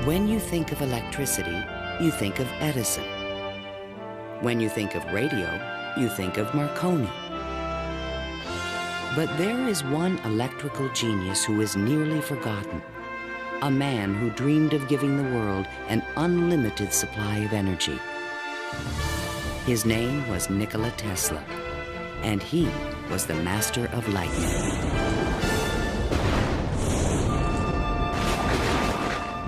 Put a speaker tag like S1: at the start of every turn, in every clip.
S1: When you think of electricity, you think of Edison. When you think of radio, you think of Marconi. But there is one electrical genius who is nearly forgotten. A man who dreamed of giving the world an unlimited supply of energy. His name was Nikola Tesla, and he was the master of lightning.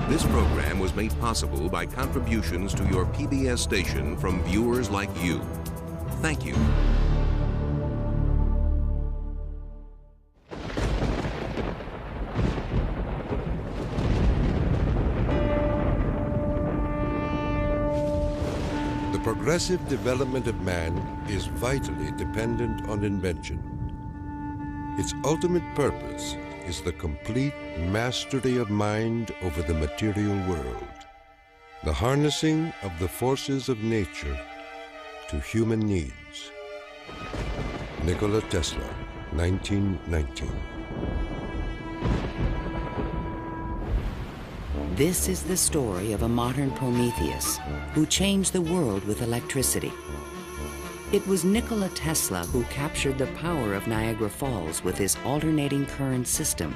S2: This program was made possible by contributions to your PBS station from viewers like you. Thank you.
S3: The progressive development of man is vitally dependent on invention. Its ultimate purpose is the complete mastery of mind over the material world, the harnessing of the forces of nature to human needs. Nikola Tesla, 1919.
S1: This is the story of a modern Prometheus who changed the world with electricity. It was Nikola Tesla who captured the power of Niagara Falls with his alternating current system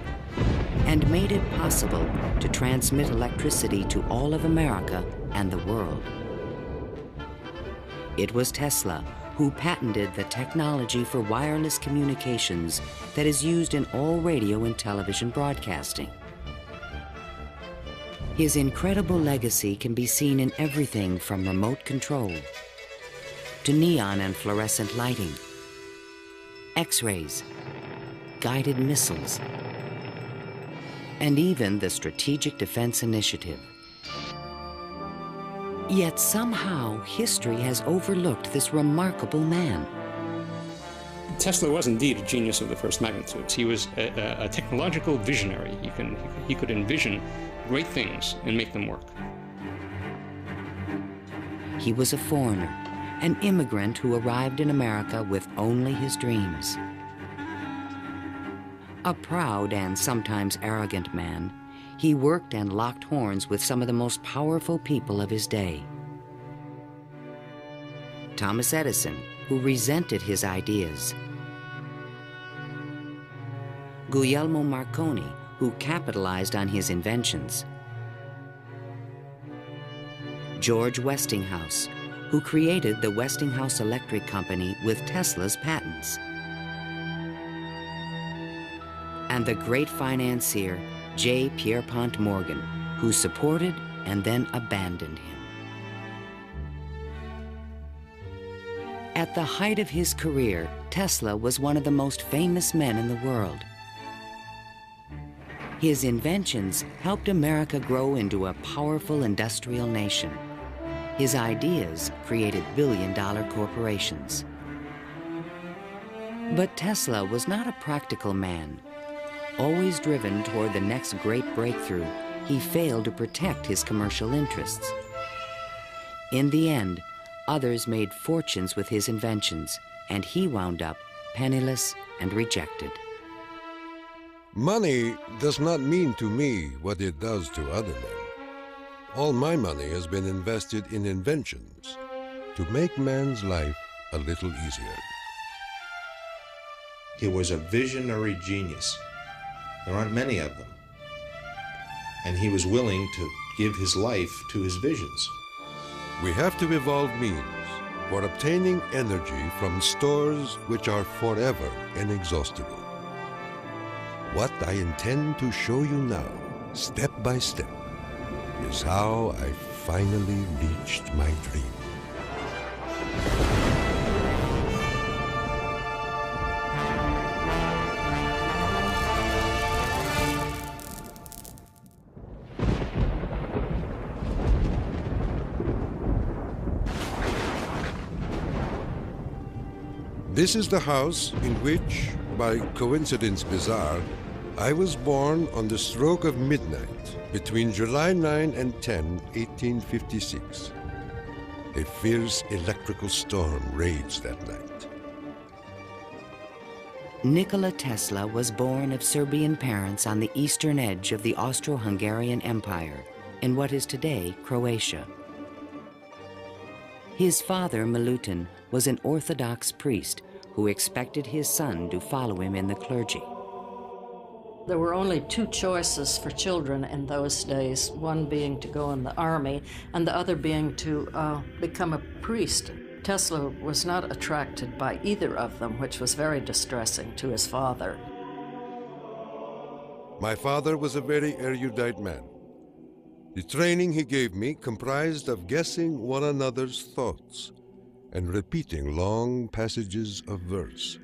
S1: and made it possible to transmit electricity to all of America and the world. It was Tesla who patented the technology for wireless communications that is used in all radio and television broadcasting. His incredible legacy can be seen in everything from remote control to neon and fluorescent lighting, X-rays, guided missiles, and even the Strategic Defense Initiative. Yet somehow history has overlooked this remarkable man.
S4: Tesla was indeed a genius of the first magnitude. He was a technological visionary. He could envision great things and make them work.
S1: He was a foreigner, an immigrant who arrived in America with only his dreams. A proud and sometimes arrogant man, he worked and locked horns with some of the most powerful people of his day. Thomas Edison, who resented his ideas. Guglielmo Marconi, who capitalized on his inventions. George Westinghouse, who created the Westinghouse Electric Company with Tesla's patents. And the great financier, J. Pierpont Morgan, who supported and then abandoned him. At the height of his career, Tesla was one of the most famous men in the world. His inventions helped America grow into a powerful industrial nation. His ideas created billion-dollar corporations. But Tesla was not a practical man. Always driven toward the next great breakthrough, he failed to protect his commercial interests. In the end, others made fortunes with his inventions, and he wound up penniless and rejected.
S3: Money does not mean to me what it does to other men. All my money has been invested in inventions to make man's life a little easier.
S5: He was a visionary genius. There aren't many of them. And he was willing to give his life to his visions.
S3: We have to evolve means for obtaining energy from stores which are forever inexhaustible. What I intend to show you now, step by step, is how I finally reached my dream. This is the house in which, by coincidence bizarre, I was born on the stroke of midnight between July 9 and 10, 1856. A fierce electrical storm raged that night.
S1: Nikola Tesla was born of Serbian parents on the eastern edge of the Austro-Hungarian Empire in what is today Croatia. His father, Milutin, was an Orthodox priest who expected his son to follow him in the clergy.
S6: There were only two choices for children in those days, one being to go in the army and the other being to become a priest. Tesla was not attracted by either of them, which was very distressing to his father.
S3: My father was a very erudite man. The training he gave me comprised of guessing one another's thoughts and repeating long passages of verse.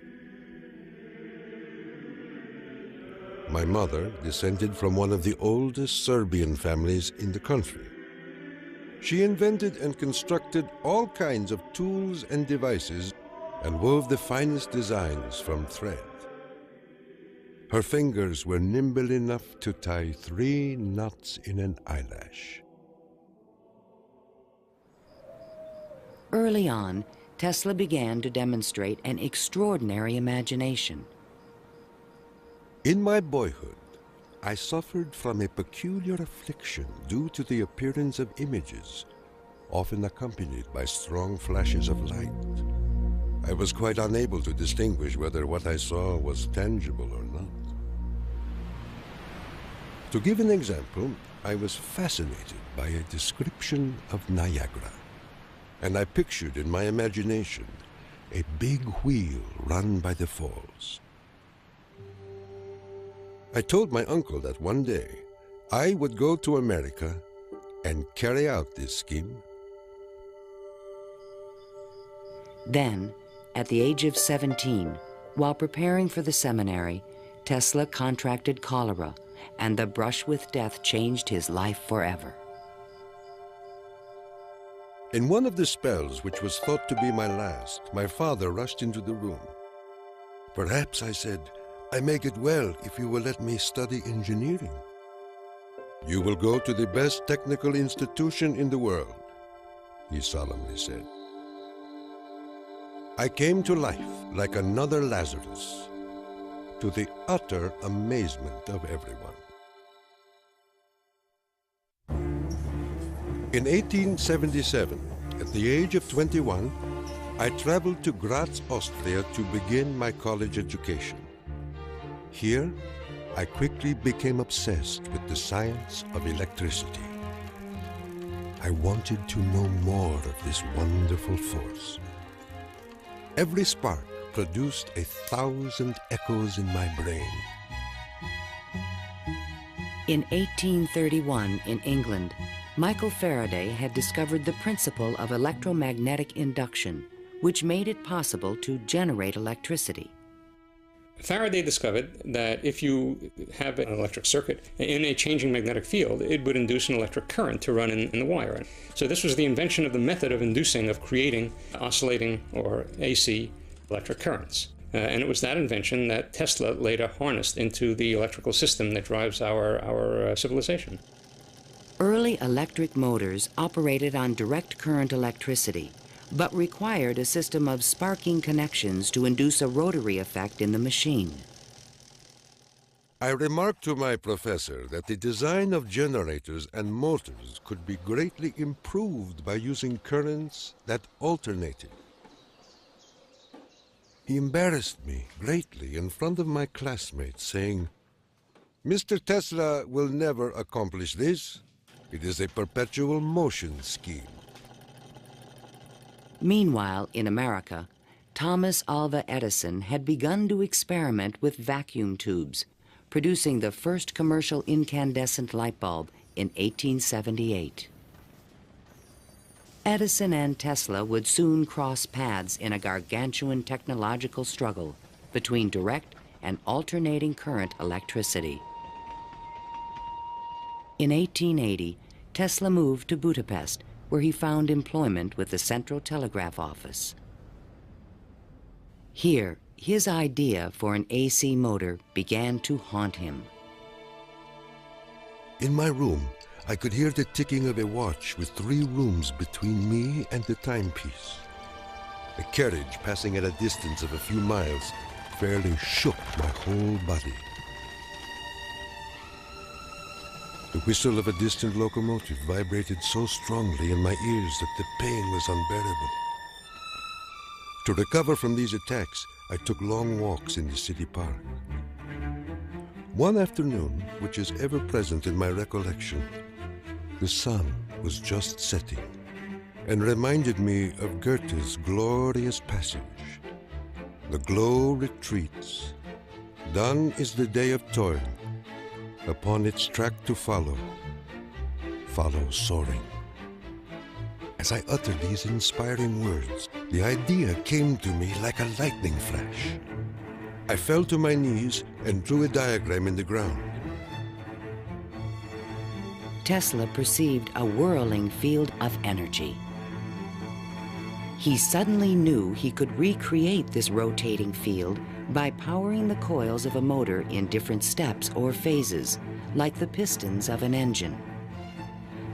S3: My mother descended from one of the oldest Serbian families in the country. She invented and constructed all kinds of tools and devices and wove the finest designs from thread. Her fingers were nimble enough to tie 3 knots in an eyelash.
S1: Early on, Tesla began to demonstrate an extraordinary imagination.
S3: In my boyhood, I suffered from a peculiar affliction due to the appearance of images, often accompanied by strong flashes of light. I was quite unable to distinguish whether what I saw was tangible or not. To give an example, I was fascinated by a description of Niagara, and I pictured in my imagination a big wheel run by the falls. I told my uncle that one day I would go to America and carry out this scheme.
S1: Then, at the age of 17, while preparing for the seminary, Tesla contracted cholera, and the brush with death changed his life forever.
S3: In one of the spells, which was thought to be my last, my father rushed into the room. "Perhaps," I said, "I may get well if you will let me study engineering." "You will go to the best technical institution in the world," he solemnly said. I came to life like another Lazarus, to the utter amazement of everyone. In 1877, at the age of 21, I traveled to Graz, Austria to begin my college education. Here, I quickly became obsessed with the science of electricity. I wanted to know more of this wonderful force. Every spark produced 1,000 echoes in my brain.
S1: In 1831, in England, Michael Faraday had discovered the principle of electromagnetic induction, which made it possible to generate electricity.
S4: Faraday discovered that if you have an electric circuit in a changing magnetic field, it would induce an electric current to run in the wire. So this was the invention of the method of creating oscillating or AC electric currents. And it was that invention that Tesla later harnessed into the electrical system that drives our civilization.
S1: Early electric motors operated on direct current electricity, but required a system of sparking connections to induce a rotary effect in the machine.
S3: I remarked to my professor that the design of generators and motors could be greatly improved by using currents that alternated. He embarrassed me greatly in front of my classmates, saying, "Mr. Tesla will never accomplish this. It is a perpetual motion scheme."
S1: Meanwhile, in America, Thomas Alva Edison had begun to experiment with vacuum tubes, producing the first commercial incandescent light bulb in 1878. Edison and Tesla would soon cross paths in a gargantuan technological struggle between direct and alternating current electricity. In 1880, Tesla moved to Budapest, where he found employment with the Central Telegraph Office. Here, his idea for an AC motor began to haunt him.
S3: In my room, I could hear the ticking of a watch with 3 rooms between me and the timepiece. A carriage passing at a distance of a few miles fairly shook my whole body. The whistle of a distant locomotive vibrated so strongly in my ears that the pain was unbearable. To recover from these attacks, I took long walks in the city park. One afternoon, which is ever present in my recollection, the sun was just setting and reminded me of Goethe's glorious passage. The glow retreats. Done is the day of toil. Upon its track to follow soaring. As I uttered these inspiring words, the idea came to me like a lightning flash. I fell to my knees and drew a diagram in the ground.
S1: Tesla perceived a whirling field of energy. He suddenly knew he could recreate this rotating field by powering the coils of a motor in different steps or phases, like the pistons of an engine.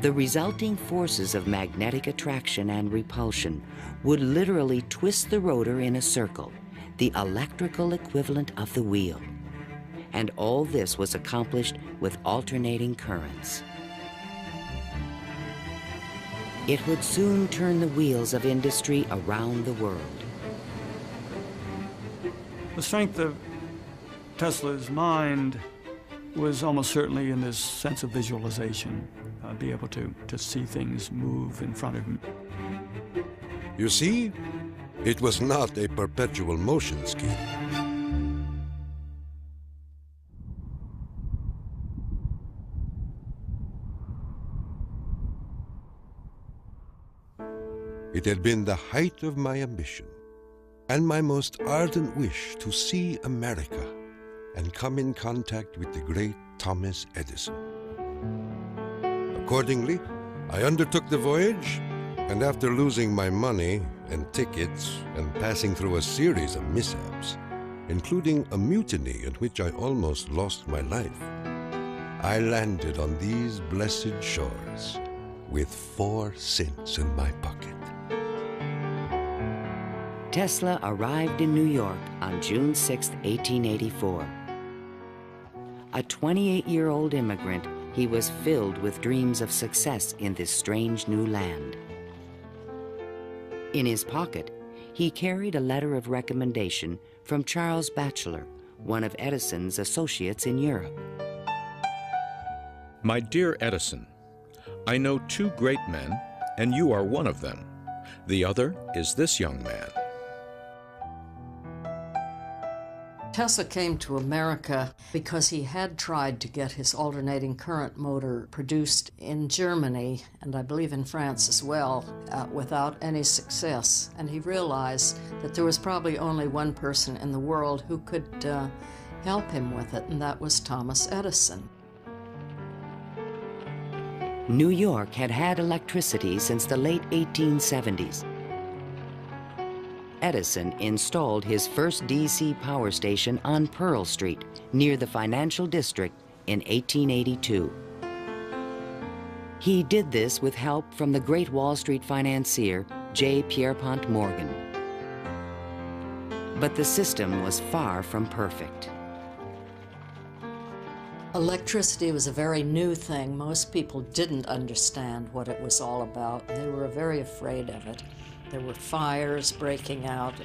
S1: The resulting forces of magnetic attraction and repulsion would literally twist the rotor in a circle, the electrical equivalent of the wheel. And all this was accomplished with alternating currents. It would soon turn the wheels of industry around the world.
S7: The strength of Tesla's mind was almost certainly in this sense of visualization, be able to see things move in front of him.
S3: You see, it was not a perpetual motion scheme. It had been the height of my ambition and my most ardent wish to see America and come in contact with the great Thomas Edison. Accordingly, I undertook the voyage, and after losing my money and tickets and passing through a series of mishaps, including a mutiny in which I almost lost my life, I landed on these blessed shores with 4 cents in my pocket.
S1: Tesla arrived in New York on June 6, 1884. A 28-year-old immigrant, he was filled with dreams of success in this strange new land. In his pocket, he carried a letter of recommendation from Charles Batchelor, one of Edison's associates in Europe.
S8: My dear Edison, I know 2 great men, and you are one of them. The other is this young man.
S6: Tesla came to America because he had tried to get his alternating current motor produced in Germany, and I believe in France as well, without any success. And he realized that there was probably only one person in the world who could help him with it, and that was Thomas Edison.
S1: New York had had electricity since the late 1870s. Edison installed his first DC power station on Pearl Street, near the financial district, in 1882. He did this with help from the great Wall Street financier, J. Pierpont Morgan. But the system was far from perfect.
S6: Electricity was a very new thing. Most people didn't understand what it was all about. They were very afraid of it. There were fires breaking out.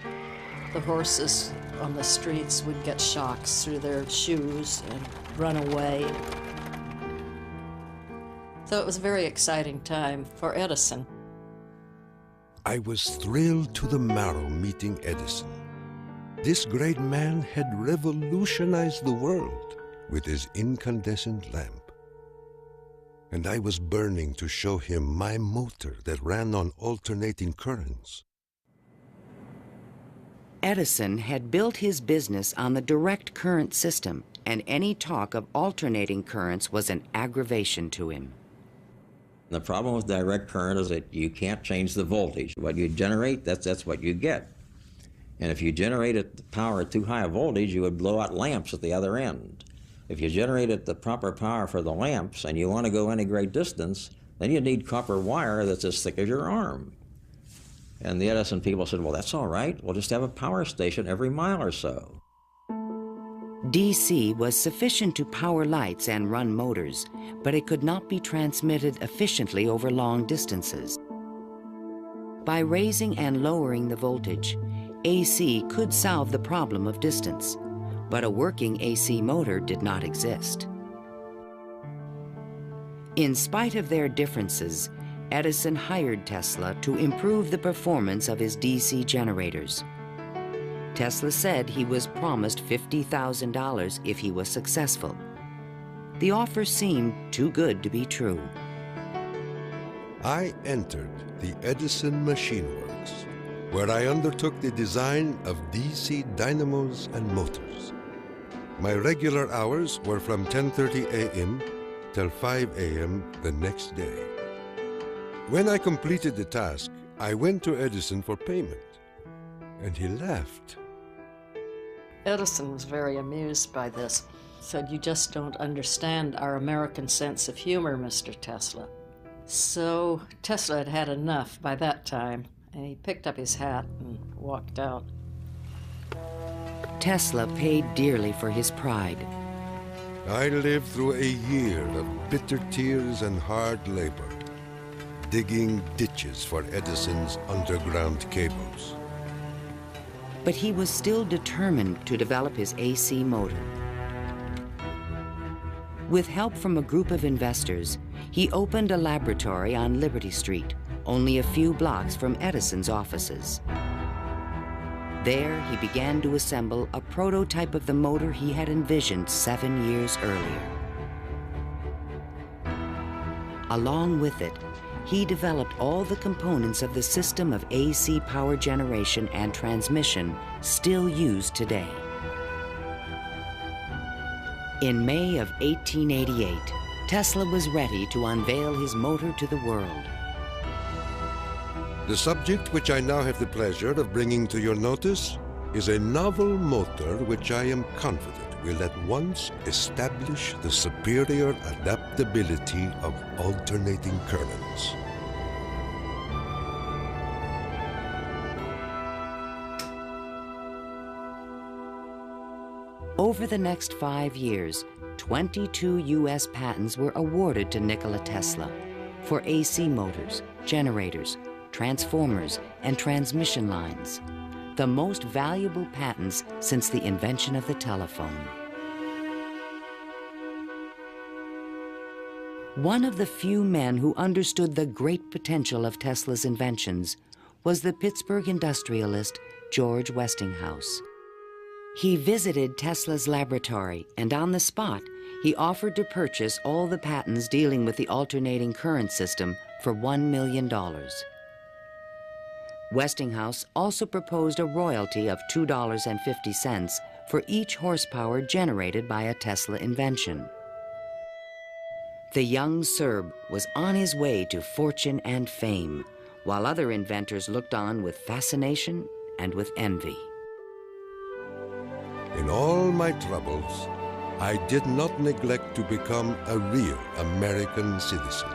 S6: The horses on the streets would get shocks through their shoes and run away. So it was a very exciting time for Edison.
S3: I was thrilled to the marrow meeting Edison. This great man had revolutionized the world with his incandescent lamp. And I was burning to show him my motor that ran on alternating currents.
S1: Edison had built his business on the direct current system, and any talk of alternating currents was an aggravation to him.
S9: The problem with direct current is that you can't change the voltage. What you generate, that's what you get. And if you generated the power at too high a voltage, you would blow out lamps at the other end. If you generated the proper power for the lamps and you want to go any great distance, then you need copper wire that's as thick as your arm. And the Edison people said, well, that's all right. We'll just have a power station every mile or so.
S1: DC was sufficient to power lights and run motors, but it could not be transmitted efficiently over long distances. By raising and lowering the voltage, AC could solve the problem of distance, but a working AC motor did not exist. In spite of their differences, Edison hired Tesla to improve the performance of his DC generators. Tesla said he was promised $50,000 if he was successful. The offer seemed too good to be true.
S3: I entered the Edison Machine Works, where I undertook the design of DC dynamos and motors. My regular hours were from 10:30 a.m. till 5 a.m. the next day. When I completed the task, I went to Edison for payment, and he laughed.
S6: Edison was very amused by this. Said, "You just don't understand our American sense of humor, Mr. Tesla." So Tesla had had enough by that time, and he picked up his hat and walked out.
S1: Tesla paid dearly for his pride.
S3: I lived through a year of bitter tears and hard labor, digging ditches for Edison's underground cables.
S1: But he was still determined to develop his AC motor. With help from a group of investors, he opened a laboratory on Liberty Street, only a few blocks from Edison's offices. There, he began to assemble a prototype of the motor he had envisioned 7 years earlier. Along with it, he developed all the components of the system of AC power generation and transmission still used today. In May of 1888, Tesla was ready to unveil his motor to the world.
S3: The subject which I now have the pleasure of bringing to your notice is a novel motor which I am confident will at once establish the superior adaptability of alternating currents.
S1: Over the next 5 years, 22 U.S. patents were awarded to Nikola Tesla for AC motors, generators, transformers, and transmission lines, the most valuable patents since the invention of the telephone. One of the few men who understood the great potential of Tesla's inventions was the Pittsburgh industrialist George Westinghouse. He visited Tesla's laboratory, and on the spot, he offered to purchase all the patents dealing with the alternating current system for $1 million. Westinghouse also proposed a royalty of $2.50 for each horsepower generated by a Tesla invention. The young Serb was on his way to fortune and fame, while other inventors looked on with fascination and with envy.
S3: In all my troubles, I did not neglect to become a real American citizen,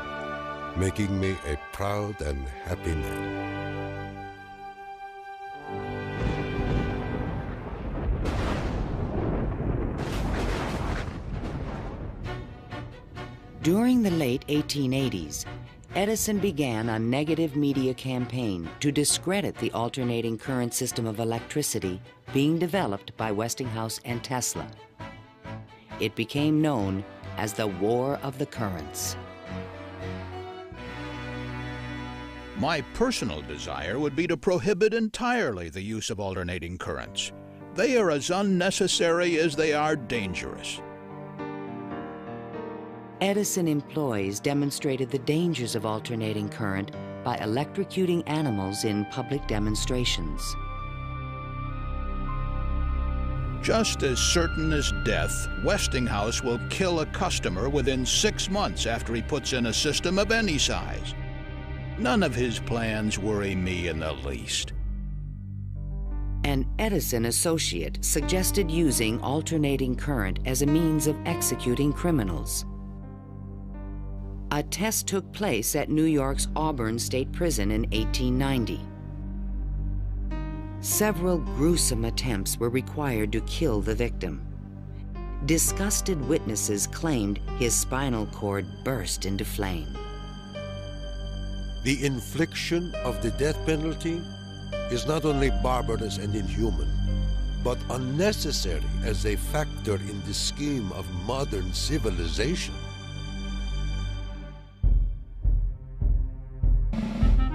S3: making me a proud and happy man.
S1: During the late 1880s, Edison began a negative media campaign to discredit the alternating current system of electricity being developed by Westinghouse and Tesla. It became known as the War of the Currents.
S10: My personal desire would be to prohibit entirely the use of alternating currents. They are as unnecessary as they are dangerous.
S1: Edison employees demonstrated the dangers of alternating current by electrocuting animals in public demonstrations.
S10: Just as certain as death, Westinghouse will kill a customer within 6 months after he puts in a system of any size. None of his plans worry me in the least.
S1: An Edison associate suggested using alternating current as a means of executing criminals. A test took place at New York's Auburn State Prison in 1890. Several gruesome attempts were required to kill the victim. disgusted witnesses claimed his spinal cord burst into flame.
S3: The infliction of the death penalty is not only barbarous and inhuman, but unnecessary as a factor in the scheme of modern civilization.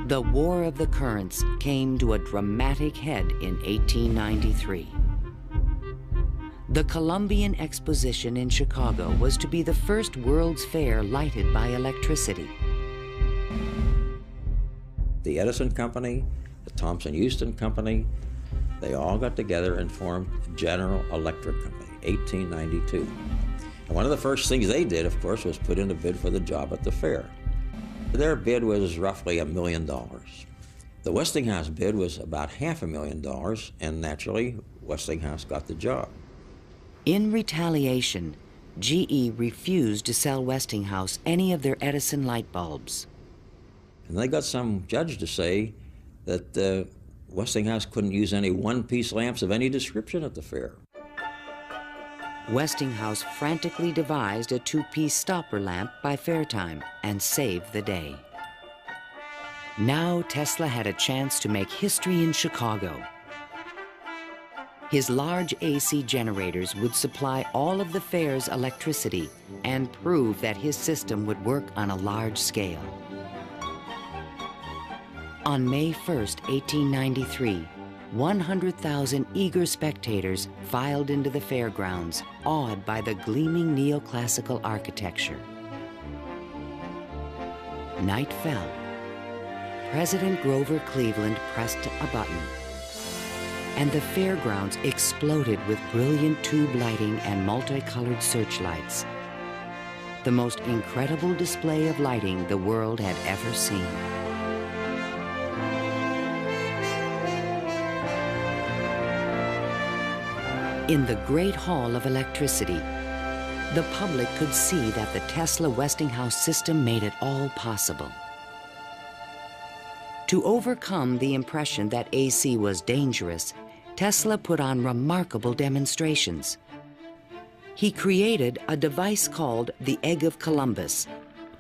S1: The War of the Currents came to a dramatic head in 1893. The Columbian Exposition in Chicago was to be the first World's Fair lighted by electricity.
S9: The Edison Company, the Thomson-Houston Company, they all got together and formed General Electric Company, 1892. And one of the first things they did, of course, was put in a bid for the job at the fair. Their bid was roughly $1 million. The Westinghouse bid was about $500,000, and naturally, Westinghouse got the job.
S1: In retaliation, GE refused to sell Westinghouse any of their Edison light bulbs.
S9: And they got some judge to say that Westinghouse couldn't use any one-piece lamps of any description at the fair.
S1: Westinghouse frantically devised a two-piece stopper lamp by fair time and saved the day. Now Tesla had a chance to make history in Chicago. His large AC generators would supply all of the fair's electricity and prove that his system would work on a large scale. On May 1st, 1893, 100,000 eager spectators filed into the fairgrounds, awed by the gleaming neoclassical architecture. Night fell. President Grover Cleveland pressed a button, and the fairgrounds exploded with brilliant tube lighting and multicolored searchlights. The most incredible display of lighting the world had ever seen. In the Great Hall of Electricity, the public could see that the Tesla-Westinghouse system made it all possible. To overcome the impression that AC was dangerous, Tesla put on remarkable demonstrations. He created a device called the Egg of Columbus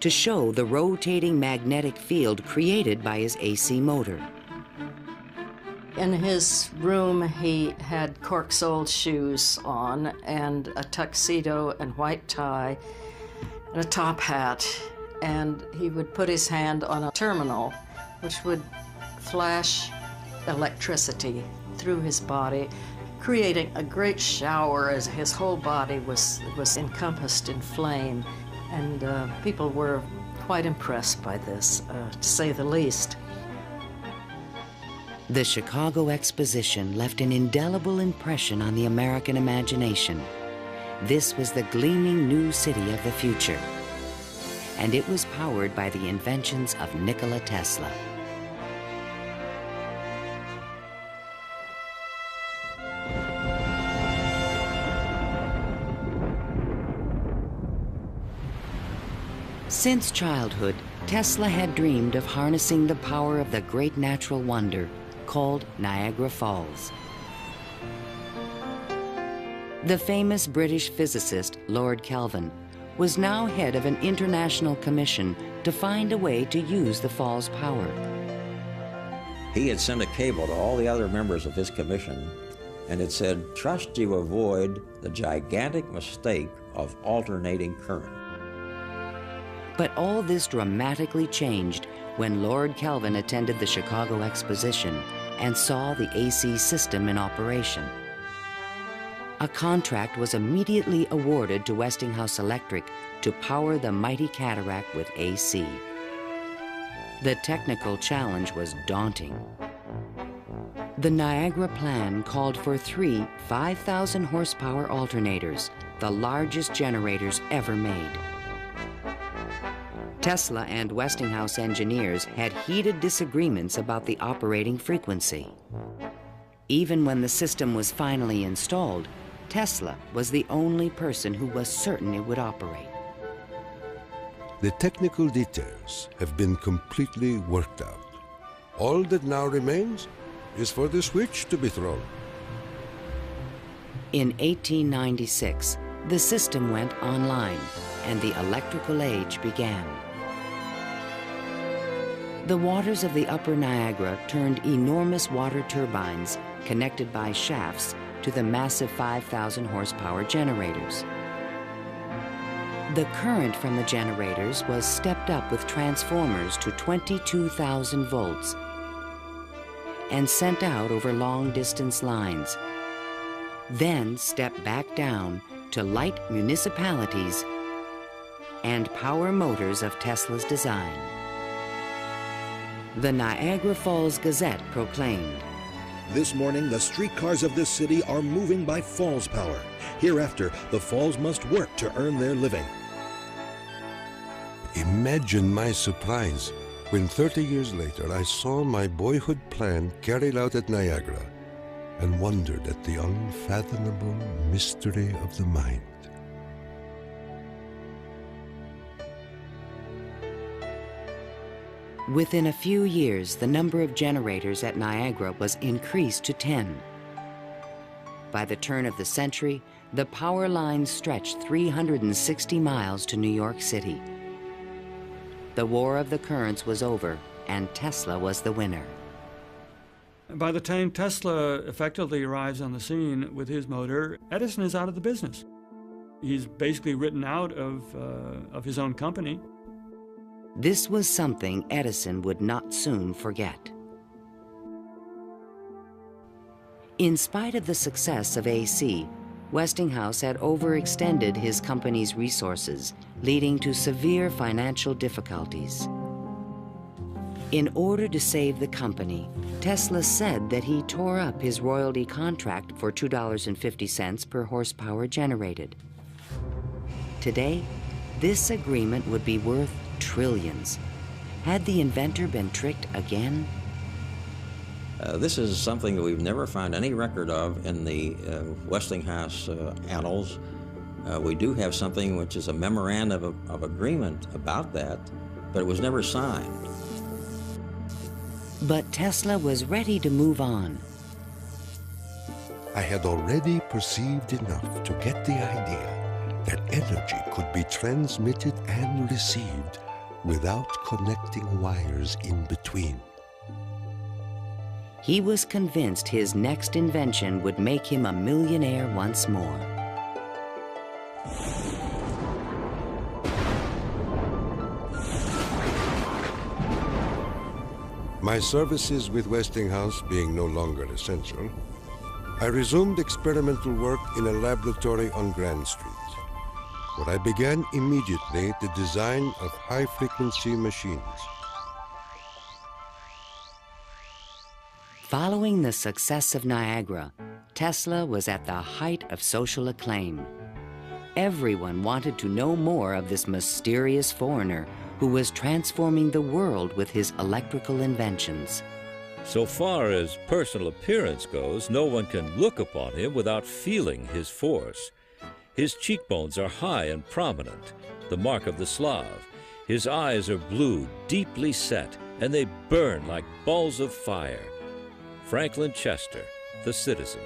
S1: to show the rotating magnetic field created by his AC motor.
S6: In his room, he had cork-soled shoes on and a tuxedo and white tie and a top hat. And he would put his hand on a terminal, which would flash electricity through his body, creating a great shower as his whole body was encompassed in flame. And people were quite impressed by this, to say the least.
S1: The Chicago Exposition left an indelible impression on the American imagination. This was the gleaming new city of the future, and it was powered by the inventions of Nikola Tesla. Since childhood, Tesla had dreamed of harnessing the power of the great natural wonder called Niagara Falls. The famous British physicist, Lord Kelvin, was now head of an international commission to find a way to use the fall's power.
S9: He had sent a cable to all the other members of his commission, and it said, "Trust you avoid the gigantic mistake of alternating current."
S1: But all this dramatically changed when Lord Kelvin attended the Chicago Exposition and saw the AC system in operation. A contract was immediately awarded to Westinghouse Electric to power the mighty cataract with AC. The technical challenge was daunting. The Niagara plan called for 3 5,000 horsepower alternators, the largest generators ever made. Tesla and Westinghouse engineers had heated disagreements about the operating frequency. Even when the system was finally installed, Tesla was the only person who was certain it would operate.
S3: The technical details have been completely worked out. All that now remains is for the switch to be thrown.
S1: In 1896, The system went online, and the electrical age began. The waters of the upper Niagara turned enormous water turbines connected by shafts to the massive 5,000 horsepower generators. The current from the generators was stepped up with transformers to 22,000 volts and sent out over long-distance lines, then stepped back down to light municipalities and power motors of Tesla's design. The Niagara Falls Gazette proclaimed,
S11: "This morning, the streetcars of this city are moving by Falls power. Hereafter, the Falls must work to earn their living."
S3: Imagine my surprise when 30 years later I saw my boyhood plan carried out at Niagara and wondered at the unfathomable mystery of the mind.
S1: Within a few years, the number of generators at Niagara was increased to 10. By the turn of the century, the power lines stretched 360 miles to New York City. The War of the Currents was over, and Tesla was the winner.
S7: By the time Tesla effectively arrives on the scene with his motor, Edison is out of the business. He's basically written out of his own company.
S1: This was something Edison would not soon forget. In spite of the success of AC, Westinghouse had overextended his company's resources, leading to severe financial difficulties. In order to save the company, Tesla said that he tore up his royalty contract for $2.50 per horsepower generated. Today, this agreement would be worth trillions. Had the inventor been tricked again?
S9: This is something that we've never found any record of in the Westinghouse annals. We do have something which is a memorandum of agreement about that, but it was never signed.
S1: But Tesla was ready to move on.
S3: I had already perceived enough to get the idea that energy could be transmitted and received without connecting wires in between.
S1: He was convinced his next invention would make him a millionaire once more.
S3: My services with Westinghouse being no longer essential, I resumed experimental work in a laboratory on Grand Street, where I began immediately the design of high-frequency machines.
S1: Following the success of Niagara, Tesla was at the height of social acclaim. Everyone wanted to know more of this mysterious foreigner who was transforming the world with his electrical inventions.
S12: So far as personal appearance goes, no one can look upon him without feeling his force. His cheekbones are high and prominent, the mark of the Slav. His eyes are blue, deeply set, and they burn like balls of fire. Franklin Chester, the Citizen.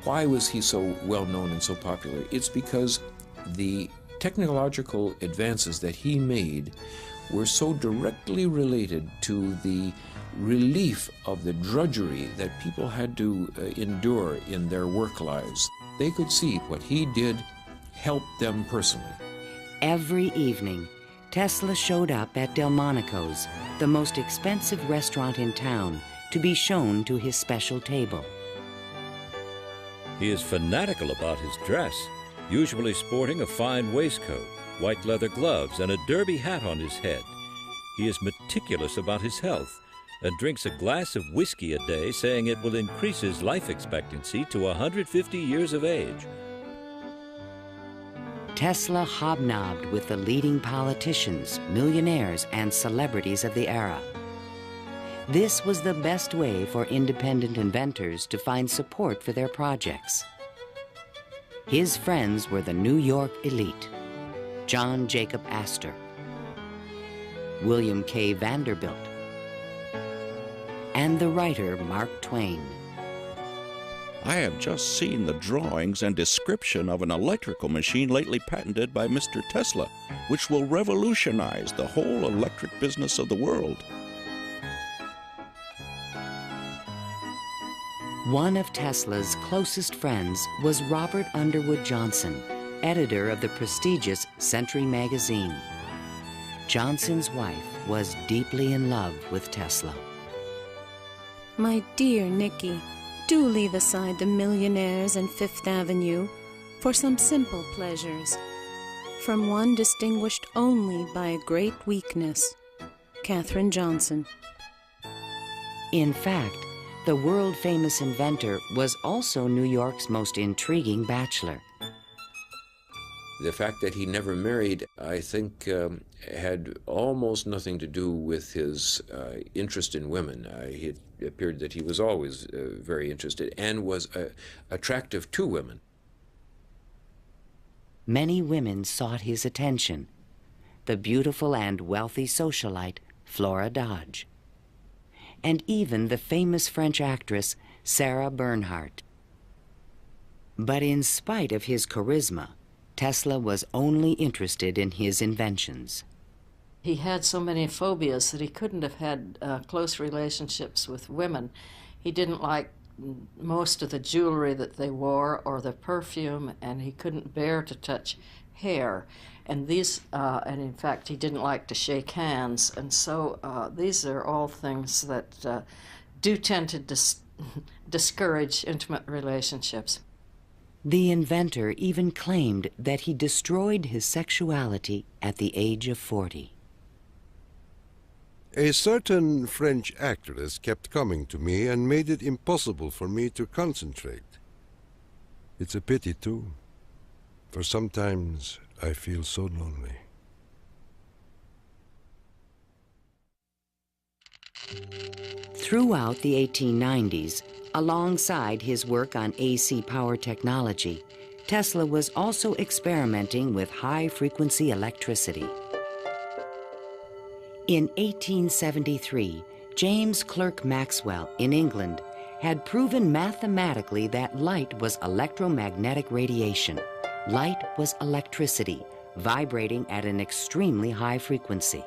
S13: Why was he so well known and so popular? It's because the technological advances that he made were so directly related to the relief of the drudgery that people had to endure in their work lives. They could see what he did helped them personally.
S1: Every evening, Tesla showed up at Delmonico's, the most expensive restaurant in town, to be shown to his special table.
S12: He is fanatical about his dress, usually sporting a fine waistcoat, white leather gloves, and a derby hat on his head. He is meticulous about his health and drinks a glass of whiskey a day, saying it will increase his life expectancy to 150 years of age.
S1: Tesla hobnobbed with the leading politicians, millionaires, and celebrities of the era. This was the best way for independent inventors to find support for their projects. His friends were the New York elite, John Jacob Astor, William K. Vanderbilt, and the writer Mark Twain.
S8: I have just seen the drawings and description of an electrical machine lately patented by Mr. Tesla, which will revolutionize the whole electric business of the world.
S1: One of Tesla's closest friends was Robert Underwood Johnson, editor of the prestigious Century magazine. Johnson's wife was deeply in love with Tesla.
S14: My dear Nicky, do leave aside the millionaires and Fifth Avenue for some simple pleasures. From one distinguished only by a great weakness, Katherine Johnson.
S1: In fact, the world-famous inventor was also New York's most intriguing bachelor.
S13: The fact that he never married, I think, had almost nothing to do with his interest in women. It appeared that he was always very interested and was attractive to women.
S1: Many women sought his attention. The beautiful and wealthy socialite Flora Dodge, and even the famous French actress Sarah Bernhardt. But in spite of his charisma, Tesla was only interested in his inventions.
S6: He had so many phobias that he couldn't have had close relationships with women. He didn't like most of the jewelry that they wore or the perfume, and he couldn't bear to touch hair. And and in fact, he didn't like to shake hands. And so these are all things that do tend to discourage intimate relationships.
S1: The inventor even claimed that he destroyed his sexuality at the age of 40.
S3: A certain French actress kept coming to me and made it impossible for me to concentrate. It's a pity, too, for sometimes I feel so lonely.
S1: Throughout the 1890s, alongside his work on AC power technology, Tesla was also experimenting with high-frequency electricity. In 1873, James Clerk Maxwell in England had proven mathematically that light was electromagnetic radiation. Light was electricity, vibrating at an extremely high frequency.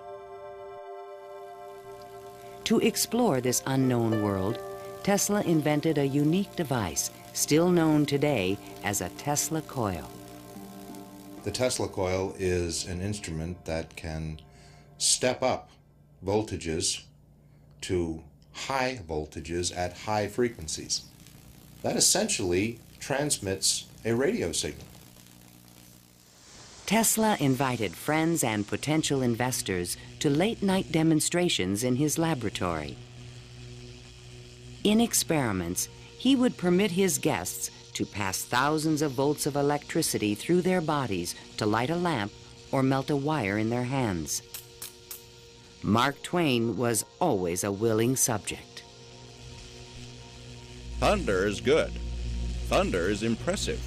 S1: To explore this unknown world, Tesla invented a unique device, still known today as a Tesla coil.
S5: The Tesla coil is an instrument that can step up voltages to high voltages at high frequencies. That essentially transmits a radio signal.
S1: Tesla invited friends and potential investors to late-night demonstrations in his laboratory. In experiments, he would permit his guests to pass thousands of volts of electricity through their bodies to light a lamp or melt a wire in their hands. Mark Twain was always a willing subject.
S8: Thunder is good. Thunder is impressive.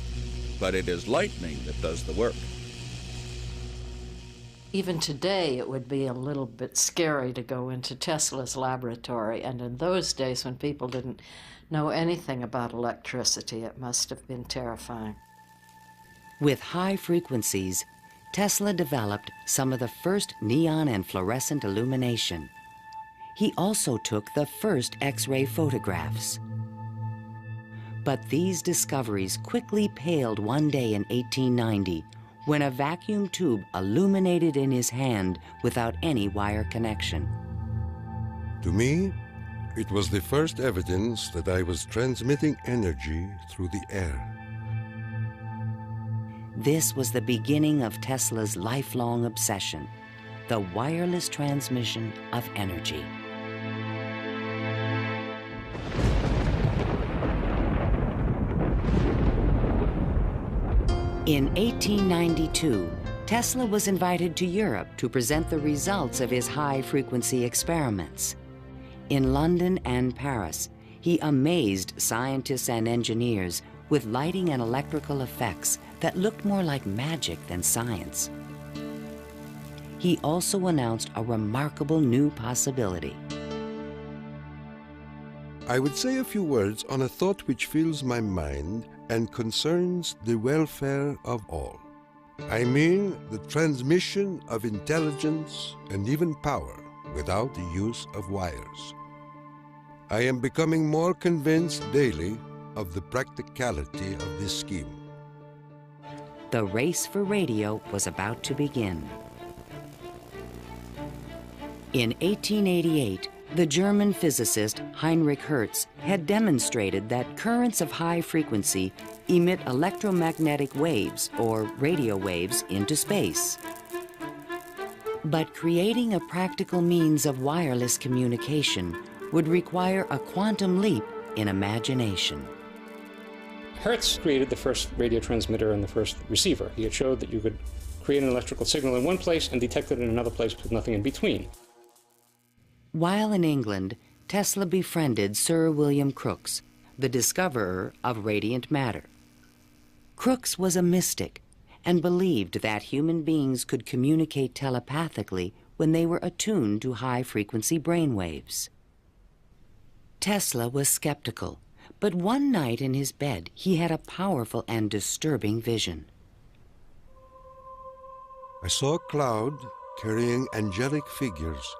S8: But it is lightning that does the work.
S6: Even today, it would be a little bit scary to go into Tesla's laboratory, and in those days when people didn't know anything about electricity, it must have been terrifying.
S1: With high frequencies, Tesla developed some of the first neon and fluorescent illumination. He also took the first X-ray photographs. But these discoveries quickly paled one day in 1890 when a vacuum tube illuminated in his hand without any wire connection.
S3: To me, it was the first evidence that I was transmitting energy through the air.
S1: This was the beginning of Tesla's lifelong obsession, the wireless transmission of energy. In 1892, Tesla was invited to Europe to present the results of his high-frequency experiments. In London and Paris, he amazed scientists and engineers with lighting and electrical effects that looked more like magic than science. He also announced a remarkable new possibility.
S3: I would say a few words on a thought which fills my mind and concerns the welfare of all. I mean the transmission of intelligence and even power without the use of wires. I am becoming more convinced daily of the practicality of this scheme.
S1: The race for radio was about to begin. In 1888, the German physicist Heinrich Hertz had demonstrated that currents of high frequency emit electromagnetic waves, or radio waves, into space. But creating a practical means of wireless communication would require a quantum leap in imagination.
S4: Hertz created the first radio transmitter and the first receiver. He had showed that you could create an electrical signal in one place and detect it in another place with nothing in between.
S1: While in England, Tesla befriended Sir William Crookes, the discoverer of radiant matter. Crookes was a mystic and believed that human beings could communicate telepathically when they were attuned to high-frequency brainwaves. Tesla was skeptical, but one night in his bed he had a powerful and disturbing vision.
S3: I saw a cloud carrying angelic figures,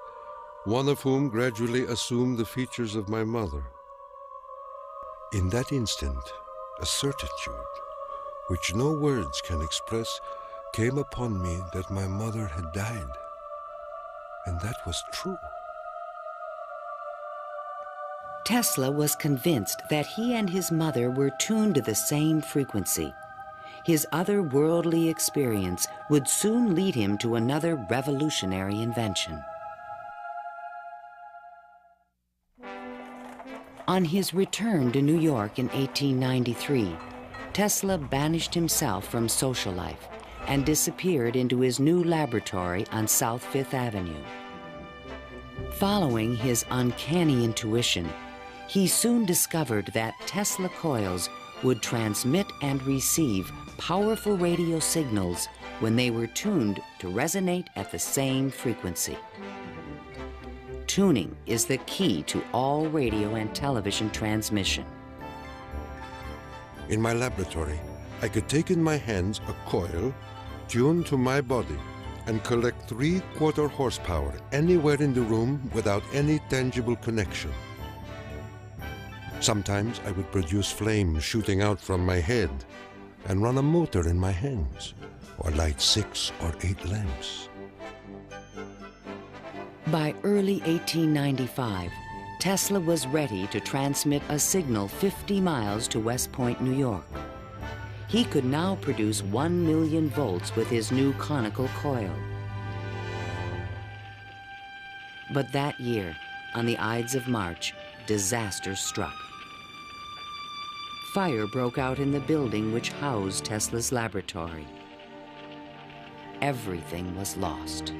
S3: one of whom gradually assumed the features of my mother. In that instant, a certitude, which no words can express, came upon me that my mother had died. And that was true.
S1: Tesla was convinced that he and his mother were tuned to the same frequency. His otherworldly experience would soon lead him to another revolutionary invention. On his return to New York in 1893, Tesla banished himself from social life and disappeared into his new laboratory on South Fifth Avenue. Following his uncanny intuition, he soon discovered that Tesla coils would transmit and receive powerful radio signals when they were tuned to resonate at the same frequency. Tuning is the key to all radio and television transmission.
S3: In my laboratory, I could take in my hands a coil tuned to my body and collect 3/4 horsepower anywhere in the room without any tangible connection. Sometimes I would produce flames shooting out from my head and run a motor in my hands, or light 6 or 8 lamps.
S1: By early 1895, Tesla was ready to transmit a signal 50 miles to West Point, New York. He could now produce 1 million volts with his new conical coil. But that year, on the Ides of March, disaster struck. Fire broke out in the building which housed Tesla's laboratory. Everything was lost.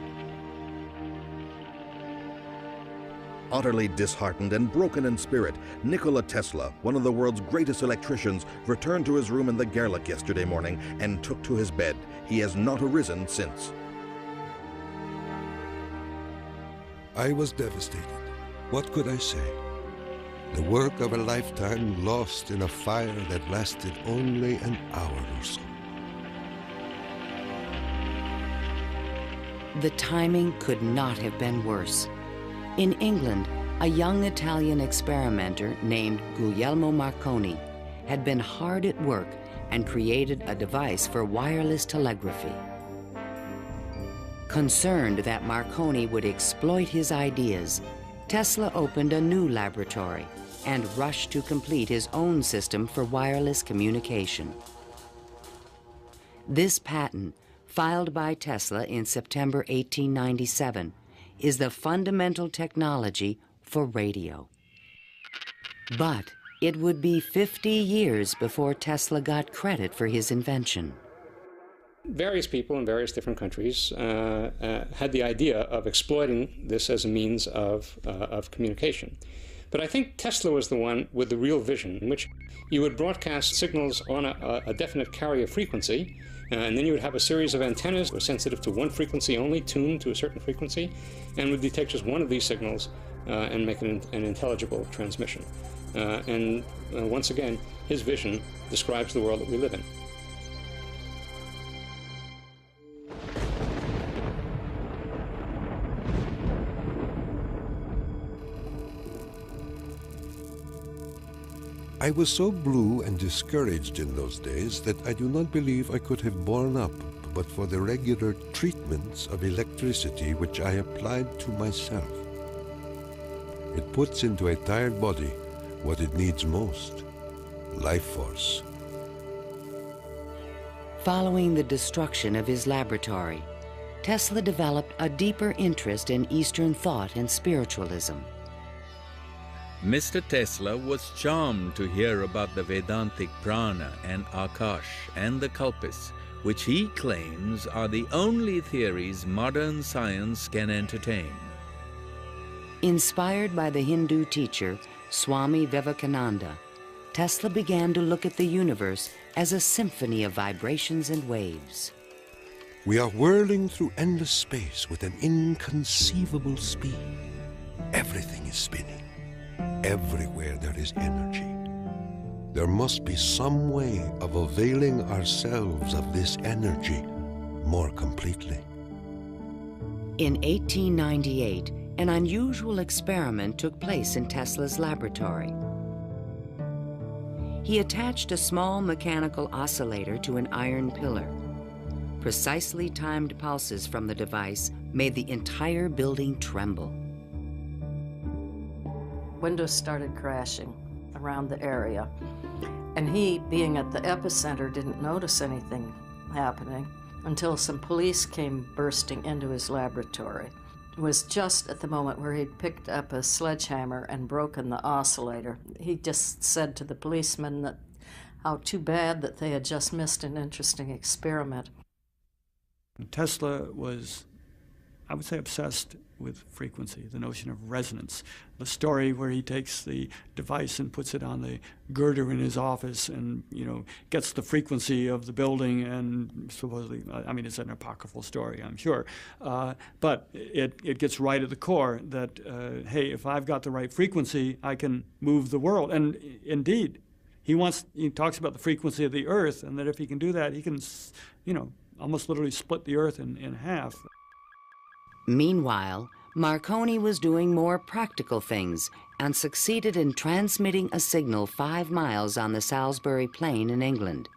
S11: Utterly disheartened and broken in spirit, Nikola Tesla, one of the world's greatest electricians, returned to his room in the Gerlach yesterday morning and took to his bed. He has not arisen since.
S3: I was devastated. What could I say? The work of a lifetime lost in a fire that lasted only an hour or so.
S1: The timing could not have been worse. In England, a young Italian experimenter named Guglielmo Marconi had been hard at work and created a device for wireless telegraphy. Concerned that Marconi would exploit his ideas, Tesla opened a new laboratory and rushed to complete his own system for wireless communication. This patent, filed by Tesla in September 1897, is the fundamental technology for radio. But it would be 50 years before Tesla got credit for his invention.
S4: Various people in various different countries had the idea of exploiting this as a means of communication. But I think Tesla was the one with the real vision, in which you would broadcast signals on a definite carrier frequency, And then you would have a series of antennas that were sensitive to one frequency only, tuned to a certain frequency, and would detect just one of these signals and make an intelligible transmission. Once again, his vision describes the world that we live in.
S3: I was so blue and discouraged in those days that I do not believe I could have borne up but for the regular treatments of electricity which I applied to myself. It puts into a tired body what it needs most, life force.
S1: Following the destruction of his laboratory, Tesla developed a deeper interest in Eastern thought and spiritualism.
S15: Mr. Tesla was charmed to hear about the Vedantic prana and Akash and the Kalpis, which he claims are the only theories modern science can entertain.
S1: Inspired by the Hindu teacher Swami Vivekananda, Tesla began to look at the universe as a symphony of vibrations and waves.
S3: We are whirling through endless space with an inconceivable speed. Everything is spinning. Everywhere there is energy. There must be some way of availing ourselves of this energy more completely.
S1: In 1898, an unusual experiment took place in Tesla's laboratory. He attached a small mechanical oscillator to an iron pillar. Precisely timed pulses from the device made the entire building tremble.
S6: Windows started crashing around the area, and he, being at the epicenter, didn't notice anything happening until some police came bursting into his laboratory. It was just at the moment where he'd picked up a sledgehammer and broken the oscillator. He just said to the policemen that how too bad that they had just missed an interesting experiment.
S7: Tesla was, I would say, obsessed with frequency, the notion of resonance. The story where he takes the device and puts it on the girder in his office and, gets the frequency of the building and supposedly, it's an apocryphal story, I'm sure, but it gets right at the core that, hey, if I've got the right frequency, I can move the world. And indeed, he talks about the frequency of the Earth, and that if he can do that, he can, almost literally split the Earth in half.
S1: Meanwhile, Marconi was doing more practical things and succeeded in transmitting a signal 5 miles on the Salisbury Plain in England.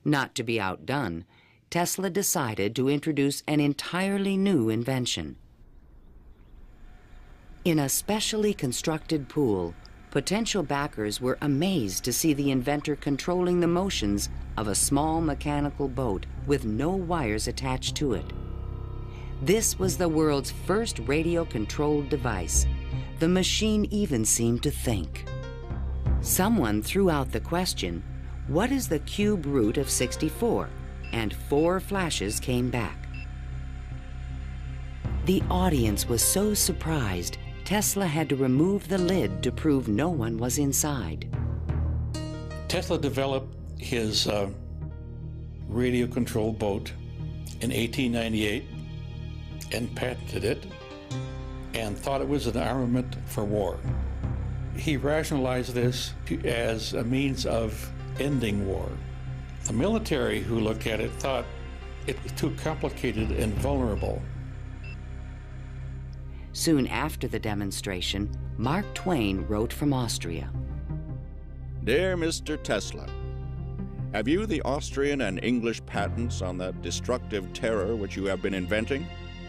S1: Not to be outdone, Tesla decided to introduce an entirely new invention. In a specially constructed pool, potential backers were amazed to see the inventor controlling the motions of a small mechanical boat with no wires attached to it. This was the world's first radio-controlled device. The machine even seemed to think. Someone threw out the question, what is the cube root of 64? And 4 flashes came back. The audience was so surprised, Tesla had to remove the lid to prove no one was inside.
S16: Tesla developed his radio-controlled boat in 1898 and patented it and thought it was an armament for war. He rationalized this as a means of ending war. The military who looked at it thought it was too complicated and vulnerable.
S1: Soon after the demonstration, Mark Twain wrote from Austria.
S8: Dear Mr. Tesla, have you the Austrian and English patents on that destructive terror which you have been inventing,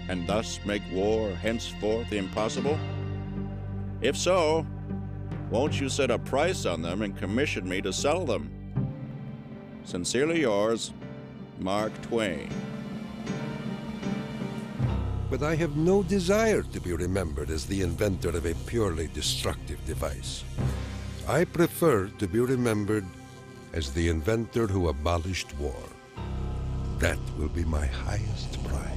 S8: and thus make war henceforth impossible? If so, won't you set a price on them and commission me to sell them? Sincerely yours, Mark Twain.
S3: But I have no desire to be remembered as the inventor of a purely destructive device. I prefer to be remembered as the inventor who abolished war. That will be my highest pride.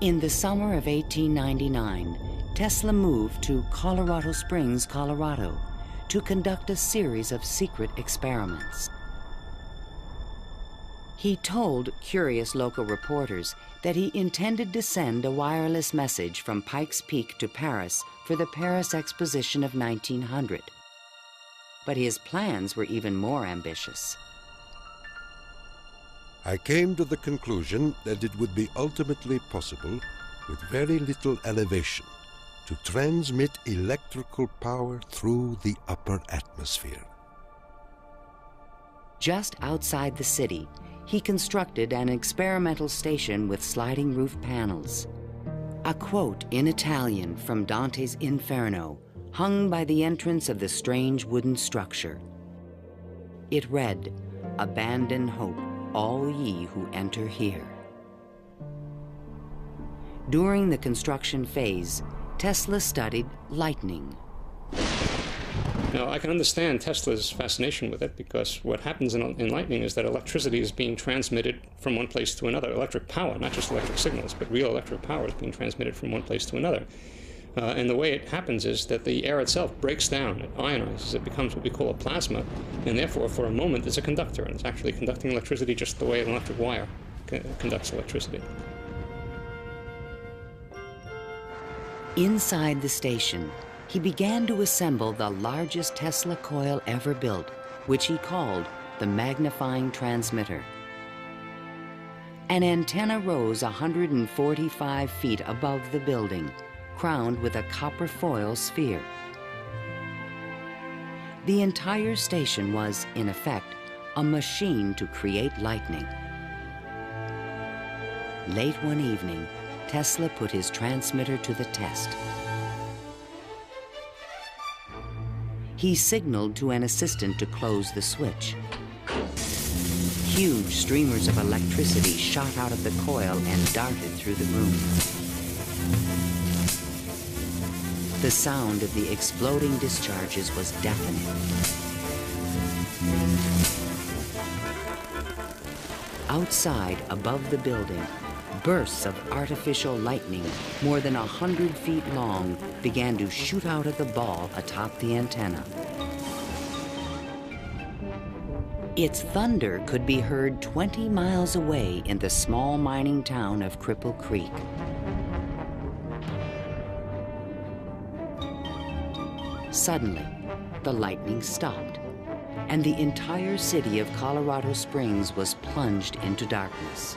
S1: In the summer of 1899, Tesla moved to Colorado Springs, Colorado, to conduct a series of secret experiments. He told curious local reporters that he intended to send a wireless message from Pikes Peak to Paris for the Paris Exposition of 1900. But his plans were even more ambitious.
S3: I came to the conclusion that it would be ultimately possible, with very little elevation, to transmit electrical power through the upper atmosphere.
S1: Just outside the city, he constructed an experimental station with sliding roof panels. A quote in Italian from Dante's Inferno hung by the entrance of the strange wooden structure. It read, "Abandon hope, all ye who enter here." During the construction phase, Tesla studied lightning.
S4: Now, I can understand Tesla's fascination with it, because what happens in lightning is that electricity is being transmitted from one place to another. Electric power, not just electric signals, but real electric power is being transmitted from one place to another. And the way it happens is that the air itself breaks down, it ionizes, it becomes what we call a plasma, and therefore, for a moment, it's a conductor, and it's actually conducting electricity just the way an electric wire conducts electricity.
S1: Inside the station, he began to assemble the largest Tesla coil ever built, which he called the magnifying transmitter. An antenna rose 145 feet above the building, crowned with a copper foil sphere. The entire station was, in effect, a machine to create lightning. Late one evening, Tesla put his transmitter to the test. He signaled to an assistant to close the switch. Huge streamers of electricity shot out of the coil and darted through the room. The sound of the exploding discharges was deafening. Outside, above the building, bursts of artificial lightning, more than 100 feet long, began to shoot out of the ball atop the antenna. Its thunder could be heard 20 miles away in the small mining town of Cripple Creek. Suddenly, the lightning stopped, and the entire city of Colorado Springs was plunged into darkness.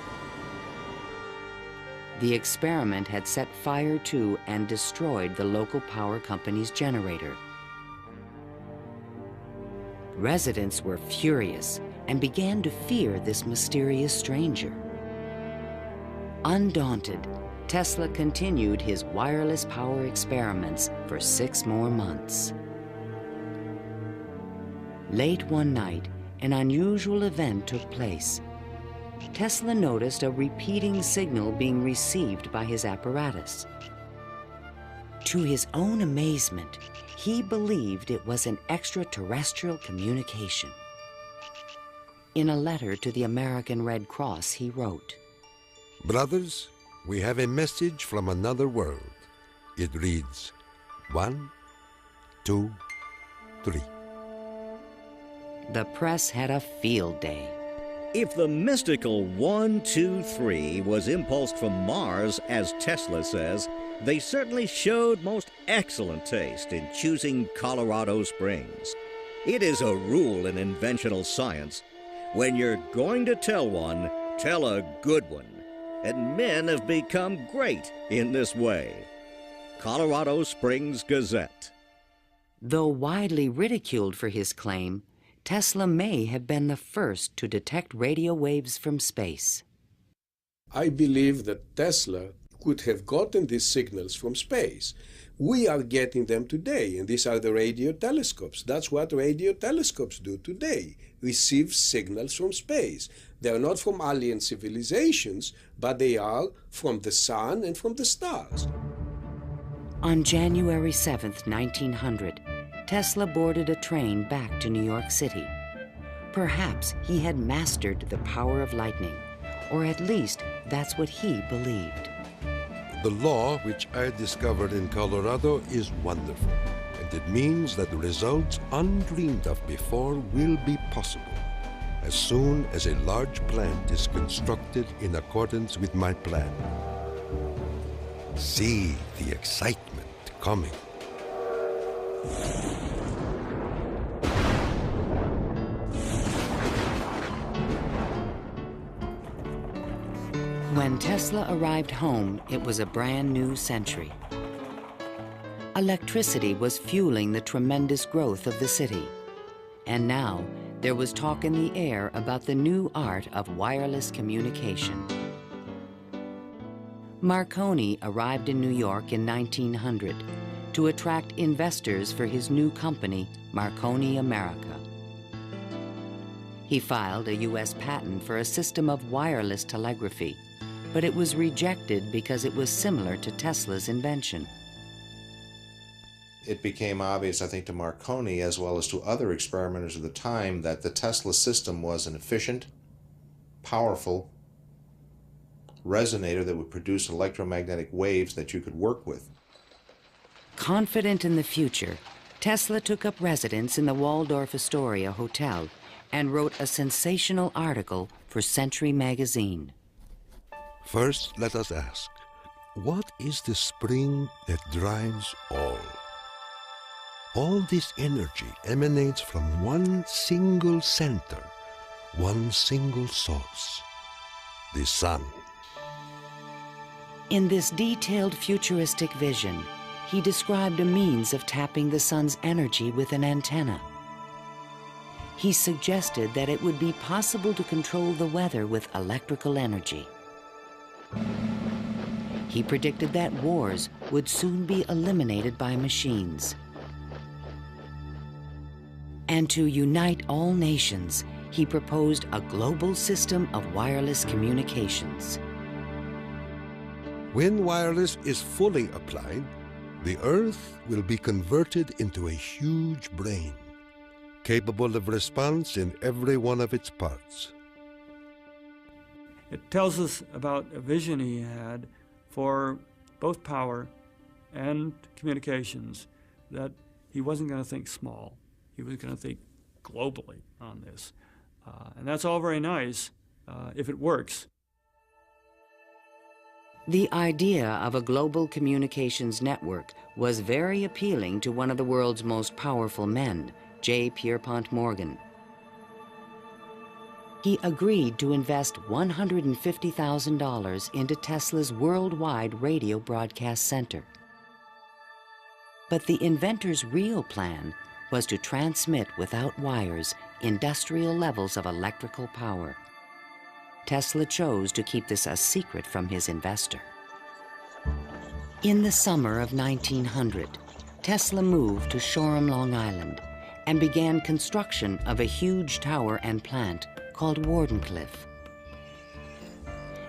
S1: The experiment had set fire to and destroyed the local power company's generator. Residents were furious and began to fear this mysterious stranger. Undaunted, Tesla continued his wireless power experiments for 6 more months. Late one night, an unusual event took place. Tesla noticed a repeating signal being received by his apparatus. To his own amazement, he believed it was an extraterrestrial communication. In a letter to the American Red Cross, he wrote,
S3: "Brothers, we have a message from another world. It reads, 1, 2, 3.
S1: The press had a field day.
S17: If the mystical 1, 2, 3 was impulsed from Mars, as Tesla says, they certainly showed most excellent taste in choosing Colorado Springs. It is a rule in inventional science. When you're going to tell one, tell a good one. And men have become great in this way. Colorado Springs Gazette.
S1: Though widely ridiculed for his claim, Tesla may have been the first to detect radio waves from space.
S18: I believe that Tesla could have gotten these signals from space. We are getting them today, and these are the radio telescopes. That's what radio telescopes do today, receive signals from space. They are not from alien civilizations, but they are from the sun and from the stars.
S1: On January 7th, 1900, Tesla boarded a train back to New York City. Perhaps he had mastered the power of lightning, or at least that's what he believed.
S3: The law which I discovered in Colorado is wonderful, and it means that results undreamed of before will be possible as soon as a large plant is constructed in accordance with my plan. See the excitement coming.
S1: When Tesla arrived home, it was a brand new century. Electricity was fueling the tremendous growth of the city. And now, there was talk in the air about the new art of wireless communication. Marconi arrived in New York in 1900 to attract investors for his new company, Marconi America. He filed a U.S. patent for a system of wireless telegraphy, but it was rejected because it was similar to Tesla's invention.
S5: It became obvious, I think, to Marconi as well as to other experimenters of the time that the Tesla system was an efficient, powerful resonator that would produce electromagnetic waves that you could work with.
S1: Confident in the future, Tesla took up residence in the Waldorf Astoria Hotel and wrote a sensational article for Century magazine.
S3: First, let us ask, what is the spring that drives all? All this energy emanates from one single center, one single source, the sun.
S1: In this detailed futuristic vision, he described a means of tapping the sun's energy with an antenna. He suggested that it would be possible to control the weather with electrical energy. He predicted that wars would soon be eliminated by machines. And to unite all nations, he proposed a global system of wireless communications.
S3: When wireless is fully applied, the Earth will be converted into a huge brain, capable of response in every one of its parts.
S7: It tells us about a vision he had for both power and communications, that he wasn't going to think small. He was going to think globally on this. And that's all very nice if it works.
S1: The idea of a global communications network was very appealing to one of the world's most powerful men, J. Pierpont Morgan. He agreed to invest $150,000 into Tesla's worldwide radio broadcast center. But the inventor's real plan was to transmit without wires industrial levels of electrical power. Tesla chose to keep this a secret from his investor. In the summer of 1900, Tesla moved to Shoreham, Long Island, and began construction of a huge tower and plant called Wardenclyffe.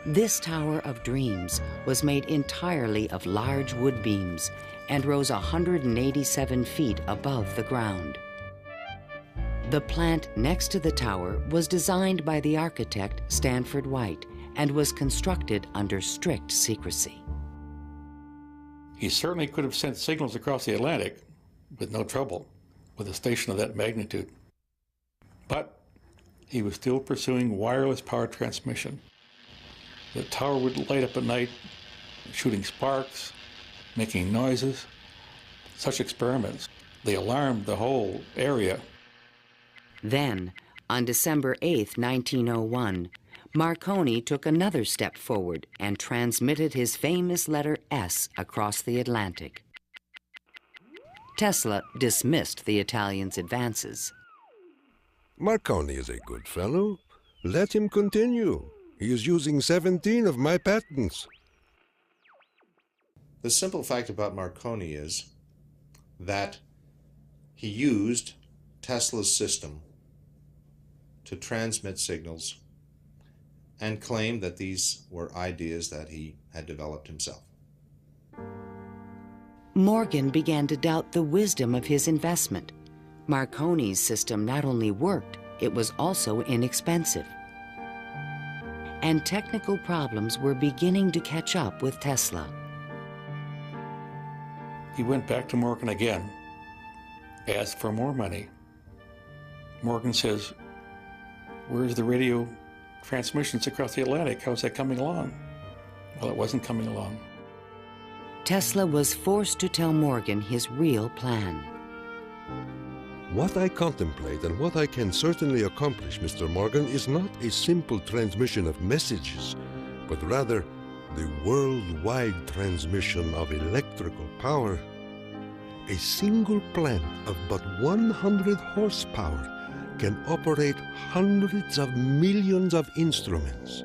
S1: This Tower of Dreams was made entirely of large wood beams and rose 187 feet above the ground. The plant next to the tower was designed by the architect Stanford White and was constructed under strict secrecy.
S16: He certainly could have sent signals across the Atlantic with no trouble with a station of that magnitude. But he was still pursuing wireless power transmission. The tower would light up at night, shooting sparks, making noises. Such experiments, they alarmed the whole area.
S1: Then, on December 8, 1901, Marconi took another step forward and transmitted his famous letter S across the Atlantic. Tesla dismissed the Italian's advances.
S3: Marconi is a good fellow. Let him continue. He is using 17 of my patents.
S5: The simple fact about Marconi is that he used Tesla's system to transmit signals and claimed that these were ideas that he had developed himself.
S1: Morgan began to doubt the wisdom of his investment. Marconi's system not only worked, it was also inexpensive. And technical problems were beginning to catch up with Tesla.
S16: He went back to Morgan again, asked for more money. Morgan says, "Where's the radio transmissions across the Atlantic? How's that coming along?" Well, it wasn't coming along.
S1: Tesla was forced to tell Morgan his real plan.
S3: What I contemplate and what I can certainly accomplish, Mr. Morgan, is not a simple transmission of messages, but rather the worldwide transmission of electrical power. A single plant of but 100 horsepower can operate hundreds of millions of instruments.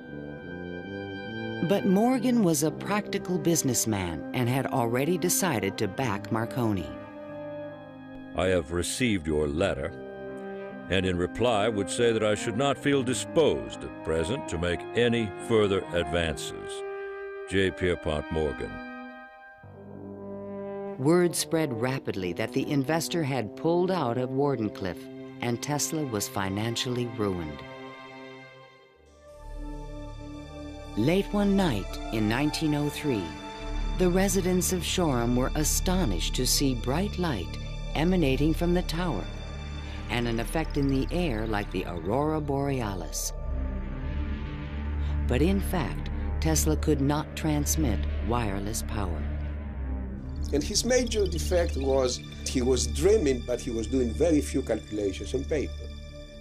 S1: But Morgan was a practical businessman and had already decided to back Marconi.
S12: I have received your letter, and in reply would say that I should not feel disposed at present to make any further advances. J. Pierpont Morgan.
S1: Word spread rapidly that the investor had pulled out of Wardenclyffe, and Tesla was financially ruined. Late one night in 1903, the residents of Shoreham were astonished to see bright light emanating from the tower and an effect in the air like the aurora borealis. But in fact, Tesla could not transmit wireless power.
S18: And his major defect was he was dreaming, but he was doing very few calculations on paper.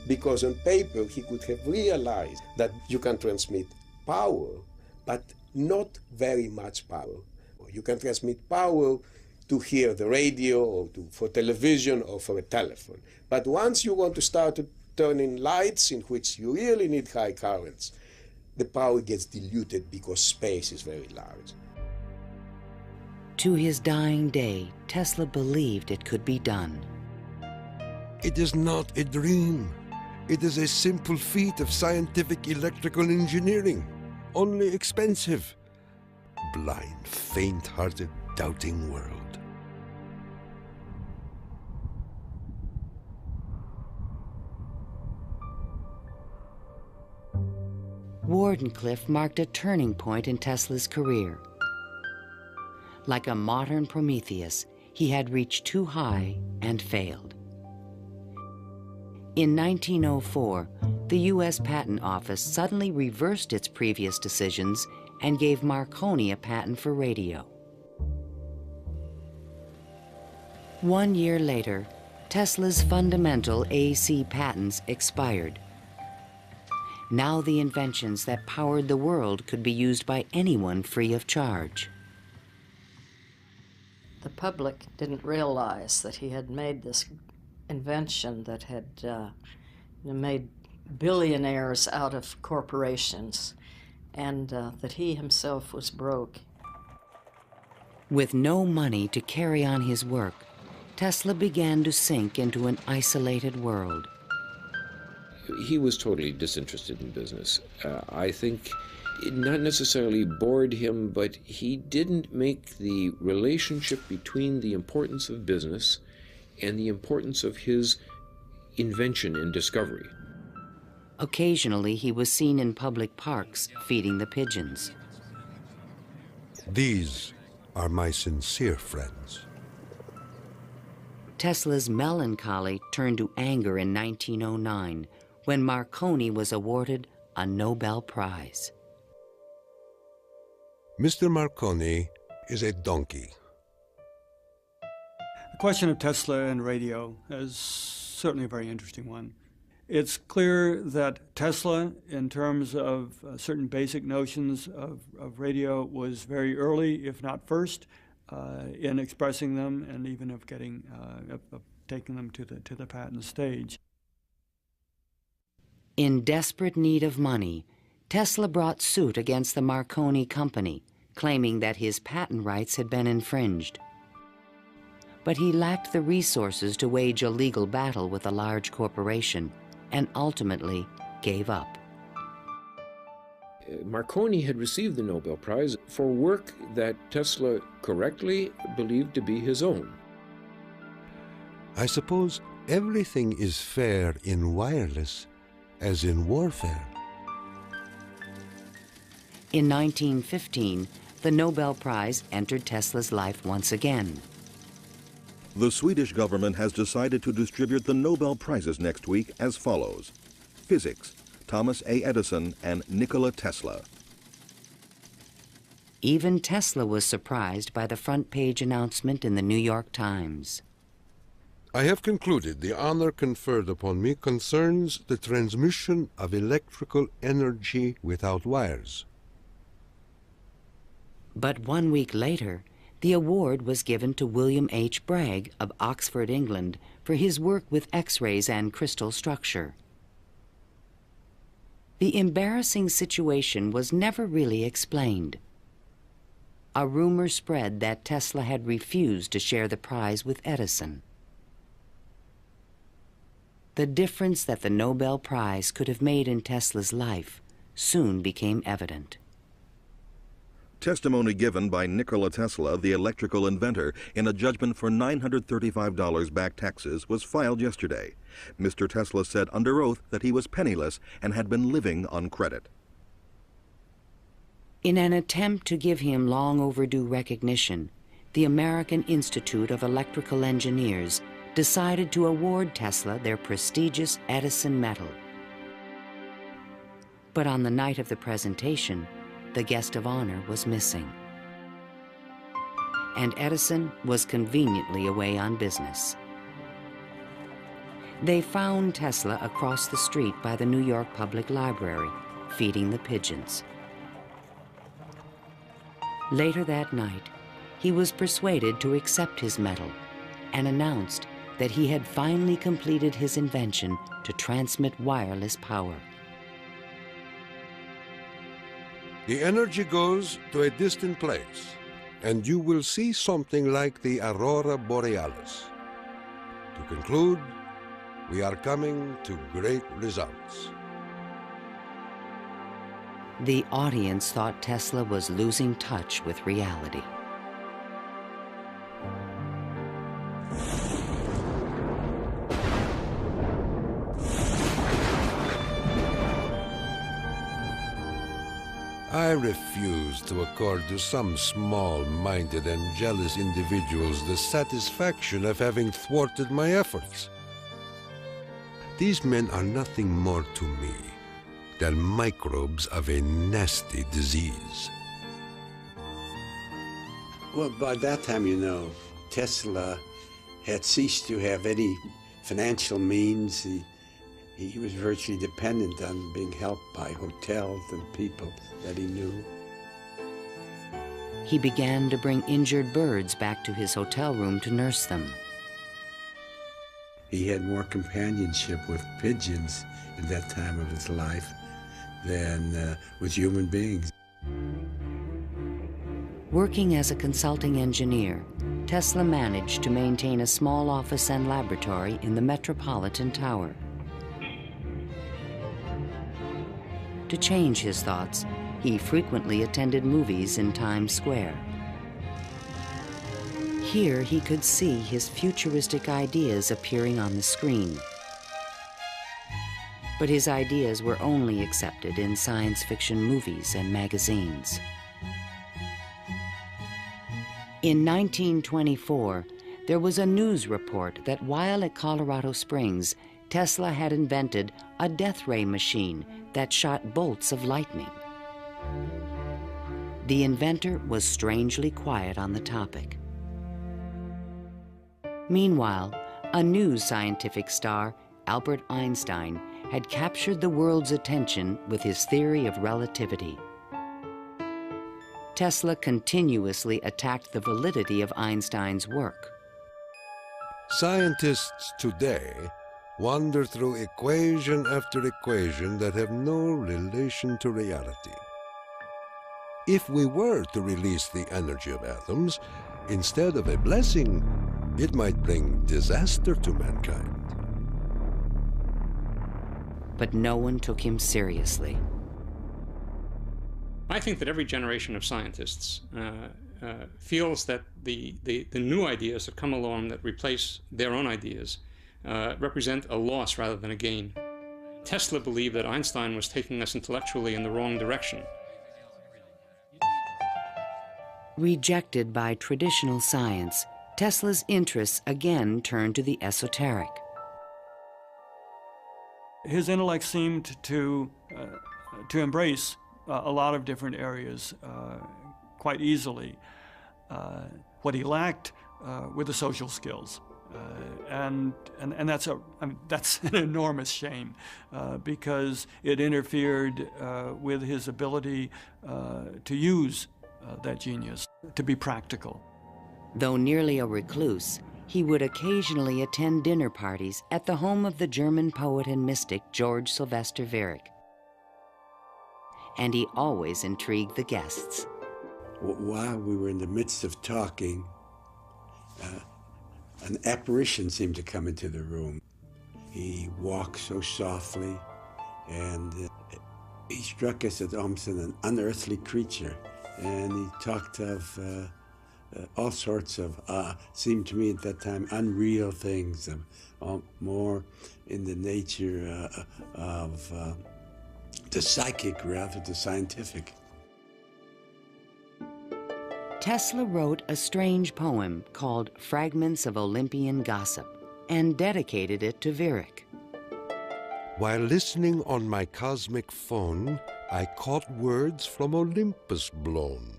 S18: Because on paper, he could have realized that you can transmit power, but not very much power. You can transmit power to hear the radio or for television or for a telephone. But once you want to start to turn in lights in which you really need high currents, the power gets diluted because space is very large.
S1: To his dying day, Tesla believed it could be done.
S3: It is not a dream. It is a simple feat of scientific electrical engineering, only expensive. Blind, faint-hearted, doubting world.
S1: Wardenclyffe marked a turning point in Tesla's career. Like a modern Prometheus, he had reached too high and failed. In 1904, the U.S. Patent Office suddenly reversed its previous decisions and gave Marconi a patent for radio. 1 year later, Tesla's fundamental AC patents expired. Now the inventions that powered the world could be used by anyone free of charge.
S6: The public didn't realize that he had made this invention that had made billionaires out of corporations, and that he himself was broke.
S1: With no money to carry on his work, Tesla began to sink into an isolated world.
S13: He was totally disinterested in business. I think it not necessarily bored him, but he didn't make the relationship between the importance of business and the importance of his invention and discovery.
S1: Occasionally, he was seen in public parks feeding the pigeons.
S3: These are my sincere friends.
S1: Tesla's melancholy turned to anger in 1909 when Marconi was awarded a Nobel Prize.
S3: Mr. Marconi is a donkey.
S7: The question of Tesla and radio is certainly a very interesting one. It's clear that Tesla, in terms of certain basic notions of radio, was very early, if not first, in expressing them and even of getting of taking them to the patent stage.
S1: In desperate need of money, Tesla brought suit against the Marconi company, claiming that his patent rights had been infringed. But he lacked the resources to wage a legal battle with a large corporation, and ultimately gave up.
S13: Marconi had received the Nobel Prize for work that Tesla correctly believed to be his own.
S3: I suppose everything is fair in wireless as in warfare.
S1: In 1915, the Nobel Prize entered Tesla's life once again.
S11: The Swedish government has decided to distribute the Nobel Prizes next week as follows. Physics, Thomas A. Edison and Nikola Tesla.
S1: Even Tesla was surprised by the front-page announcement in the New York Times.
S3: I have concluded the honor conferred upon me concerns the transmission of electrical energy without wires.
S1: But 1 week later, the award was given to William H. Bragg of Oxford, England, for his work with X-rays and crystal structure. The embarrassing situation was never really explained. A rumor spread that Tesla had refused to share the prize with Edison. The difference that the Nobel Prize could have made in Tesla's life soon became evident.
S11: Testimony given by Nikola Tesla, the electrical inventor, in a judgment for $935 back taxes was filed yesterday. Mr. Tesla said under oath that he was penniless and had been living on credit.
S1: In an attempt to give him long overdue recognition, the American Institute of Electrical Engineers decided to award Tesla their prestigious Edison Medal. But on the night of the presentation, the guest of honor was missing. And Edison was conveniently away on business. They found Tesla across the street by the New York Public Library, feeding the pigeons. Later that night, he was persuaded to accept his medal and announced that he had finally completed his invention to transmit wireless power.
S3: The energy goes to a distant place, and you will see something like the aurora borealis. To conclude, we are coming to great results.
S1: The audience thought Tesla was losing touch with reality.
S3: I refuse to accord to some small-minded and jealous individuals the satisfaction of having thwarted my efforts. These men are nothing more to me than microbes of a nasty disease.
S19: Well, by that time, you know, Tesla had ceased to have any financial means. He was virtually dependent on being helped by hotels and people that he knew.
S1: He began to bring injured birds back to his hotel room to nurse them.
S19: He had more companionship with pigeons at that time of his life than with human beings.
S1: Working as a consulting engineer, Tesla managed to maintain a small office and laboratory in the Metropolitan Tower. To change his thoughts, he frequently attended movies in Times Square. Here he could see his futuristic ideas appearing on the screen. But his ideas were only accepted in science fiction movies and magazines. In 1924, there was a news report that while at Colorado Springs, Tesla had invented a death ray machine that shot bolts of lightning. The inventor was strangely quiet on the topic. Meanwhile, a new scientific star, Albert Einstein, had captured the world's attention with his theory of relativity. Tesla continuously attacked the validity of Einstein's work.
S3: Scientists today wander through equation after equation that have no relation to reality. If we were to release the energy of atoms, instead of a blessing, it might bring disaster to mankind.
S1: But no one took him seriously.
S4: I think that every generation of scientists feels that the new ideas that come along that replace their own ideas represent a loss rather than a gain. Tesla believed that Einstein was taking us intellectually in the wrong direction.
S1: Rejected by traditional science, Tesla's interests again turned to the esoteric.
S7: His intellect seemed to embrace a lot of different areas quite easily. What he lacked were the social skills. And that's an enormous shame because it interfered with his ability to use that genius, to be practical.
S1: Though nearly a recluse, he would occasionally attend dinner parties at the home of the German poet and mystic George Sylvester Viereck. And he always intrigued the guests.
S19: While we were in the midst of talking, an apparition seemed to come into the room. He walked so softly, and he struck us as almost an unearthly creature. And he talked of all sorts of, seemed to me at that time, unreal things, more in the nature of the psychic rather than the scientific.
S1: Tesla wrote a strange poem called Fragments of Olympian Gossip and dedicated it to Viereck.
S3: While listening on my cosmic phone, I caught words from Olympus blown.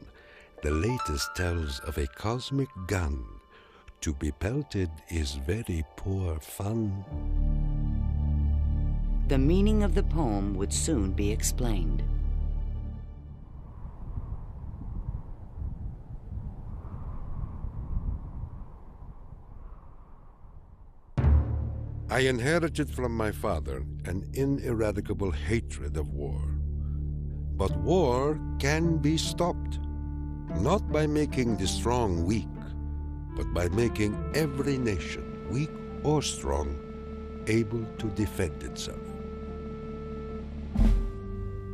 S3: The latest tells of a cosmic gun. To be pelted is very poor fun.
S1: The meaning of the poem would soon be explained.
S3: I inherited from my father an ineradicable hatred of war. But war can be stopped, not by making the strong weak, but by making every nation, weak or strong, able to defend itself.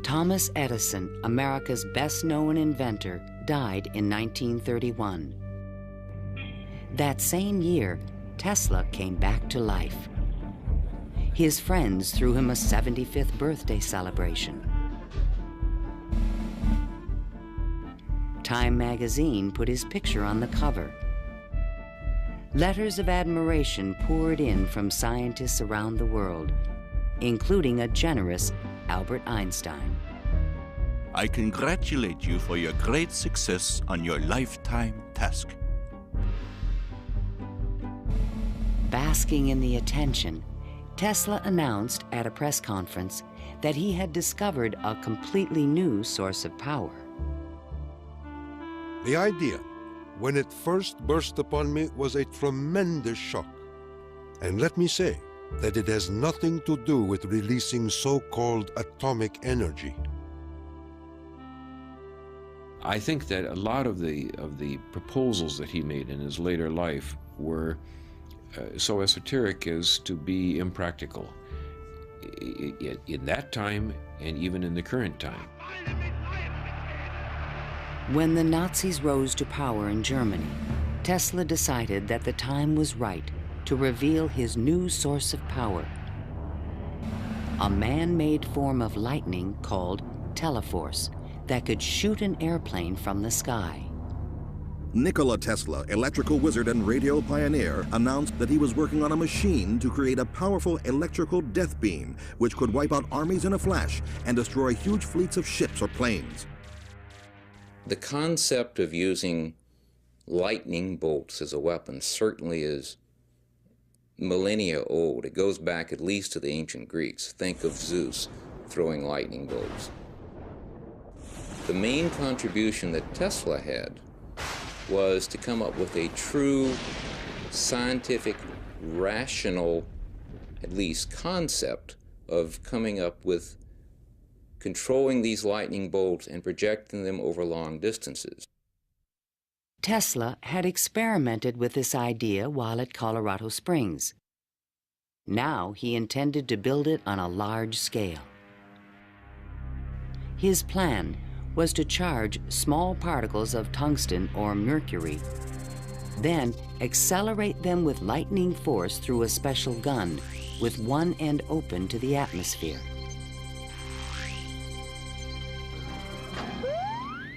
S1: Thomas Edison, America's best-known inventor, died in 1931. That same year, Tesla came back to life. His friends threw him a 75th birthday celebration. Time magazine put his picture on the cover. Letters of admiration poured in from scientists around the world, including a generous Albert Einstein.
S20: I congratulate you for your great success on your lifetime task.
S1: Basking in the attention, Tesla announced at a press conference that he had discovered a completely new source of power.
S3: The idea, when it first burst upon me, was a tremendous shock. And let me say that it has nothing to do with releasing so-called atomic energy.
S13: I think that a lot of the proposals that he made in his later life were so esoteric as to be impractical in that time and even in the current time.
S1: When the Nazis rose to power in Germany, Tesla decided that the time was right to reveal his new source of power, a man-made form of lightning called teleforce that could shoot an airplane from the sky.
S11: Nikola Tesla, electrical wizard and radio pioneer, announced that he was working on a machine to create a powerful electrical death beam which could wipe out armies in a flash and destroy huge fleets of ships or planes.
S21: The concept of using lightning bolts as a weapon certainly is millennia old. It goes back at least to the ancient Greeks. Think of Zeus throwing lightning bolts. The main contribution that Tesla had was to come up with a true scientific, rational, at least concept of coming up with controlling these lightning bolts and projecting them over long distances.
S1: Tesla had experimented with this idea while at Colorado Springs. Now he intended to build it on a large scale. His plan was to charge small particles of tungsten or mercury, then accelerate them with lightning force through a special gun with one end open to the atmosphere.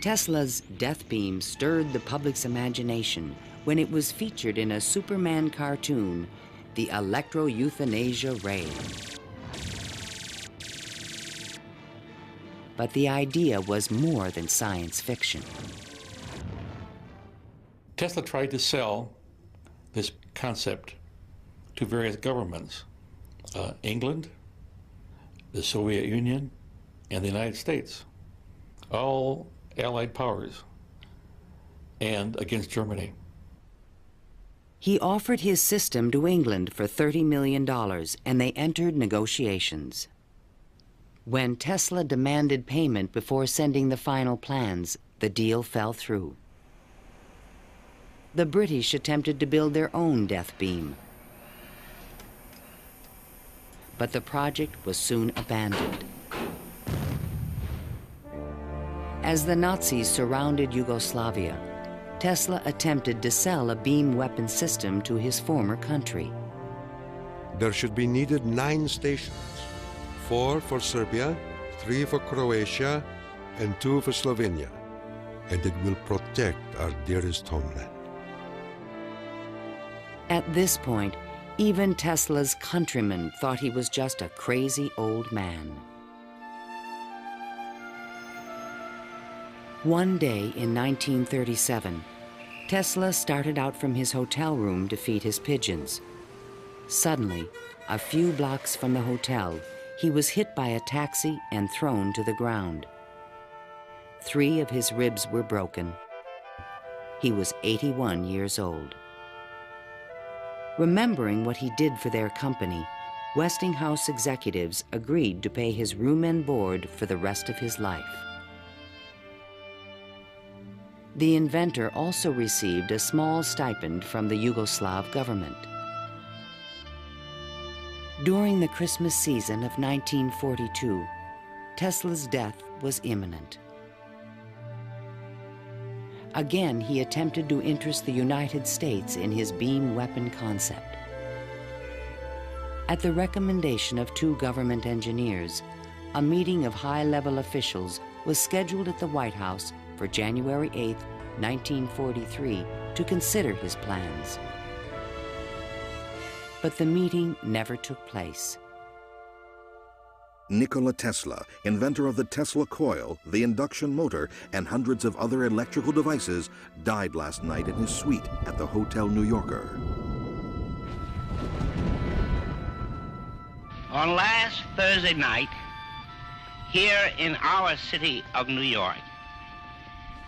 S1: Tesla's death beam stirred the public's imagination when it was featured in a Superman cartoon, the electro-euthanasia ray. But the idea was more than science fiction.
S16: Tesla tried to sell this concept to various governments, England, the Soviet Union, and the United States, all Allied powers, and against Germany.
S1: He offered his system to England for $30 million, and they entered negotiations. When Tesla demanded payment before sending the final plans, the deal fell through. The British attempted to build their own death beam, but the project was soon abandoned. As the Nazis surrounded Yugoslavia, Tesla attempted to sell a beam weapon system to his former country.
S3: There should be needed 9 stations, 4 for Serbia, 3 for Croatia, and 2 for Slovenia, and it will protect our dearest homeland.
S1: At this point, even Tesla's countrymen thought he was just a crazy old man. One day in 1937, Tesla started out from his hotel room to feed his pigeons. Suddenly, a few blocks from the hotel, he was hit by a taxi and thrown to the ground. 3 of his ribs were broken. He was 81 years old. Remembering what he did for their company, Westinghouse executives agreed to pay his room and board for the rest of his life. The inventor also received a small stipend from the Yugoslav government. During the Christmas season of 1942, Tesla's death was imminent. Again, he attempted to interest the United States in his beam weapon concept. At the recommendation of 2 government engineers, a meeting of high-level officials was scheduled at the White House for January 8, 1943, to consider his plans. But the meeting never took place.
S11: Nikola Tesla, inventor of the Tesla coil, the induction motor, and hundreds of other electrical devices, died last night in his suite at the Hotel New Yorker.
S2: On last Thursday night, here in our city of New York,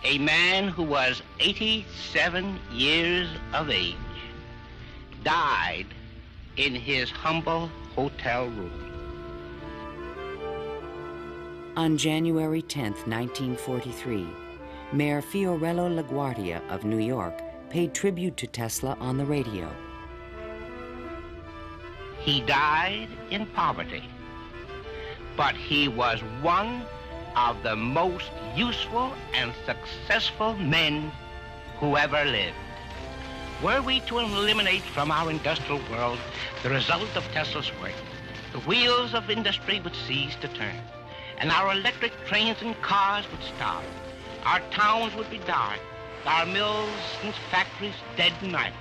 S2: a man who was 87 years of age died in his humble hotel room.
S1: On January 10, 1943, Mayor Fiorello LaGuardia of New York paid tribute to Tesla on the radio.
S2: He died in poverty, but he was one of the most useful and successful men who ever lived. Were we to eliminate from our industrial world the result of Tesla's work, the wheels of industry would cease to turn, and our electric trains and cars would stop. Our towns would be dark, our mills and factories dead and idle.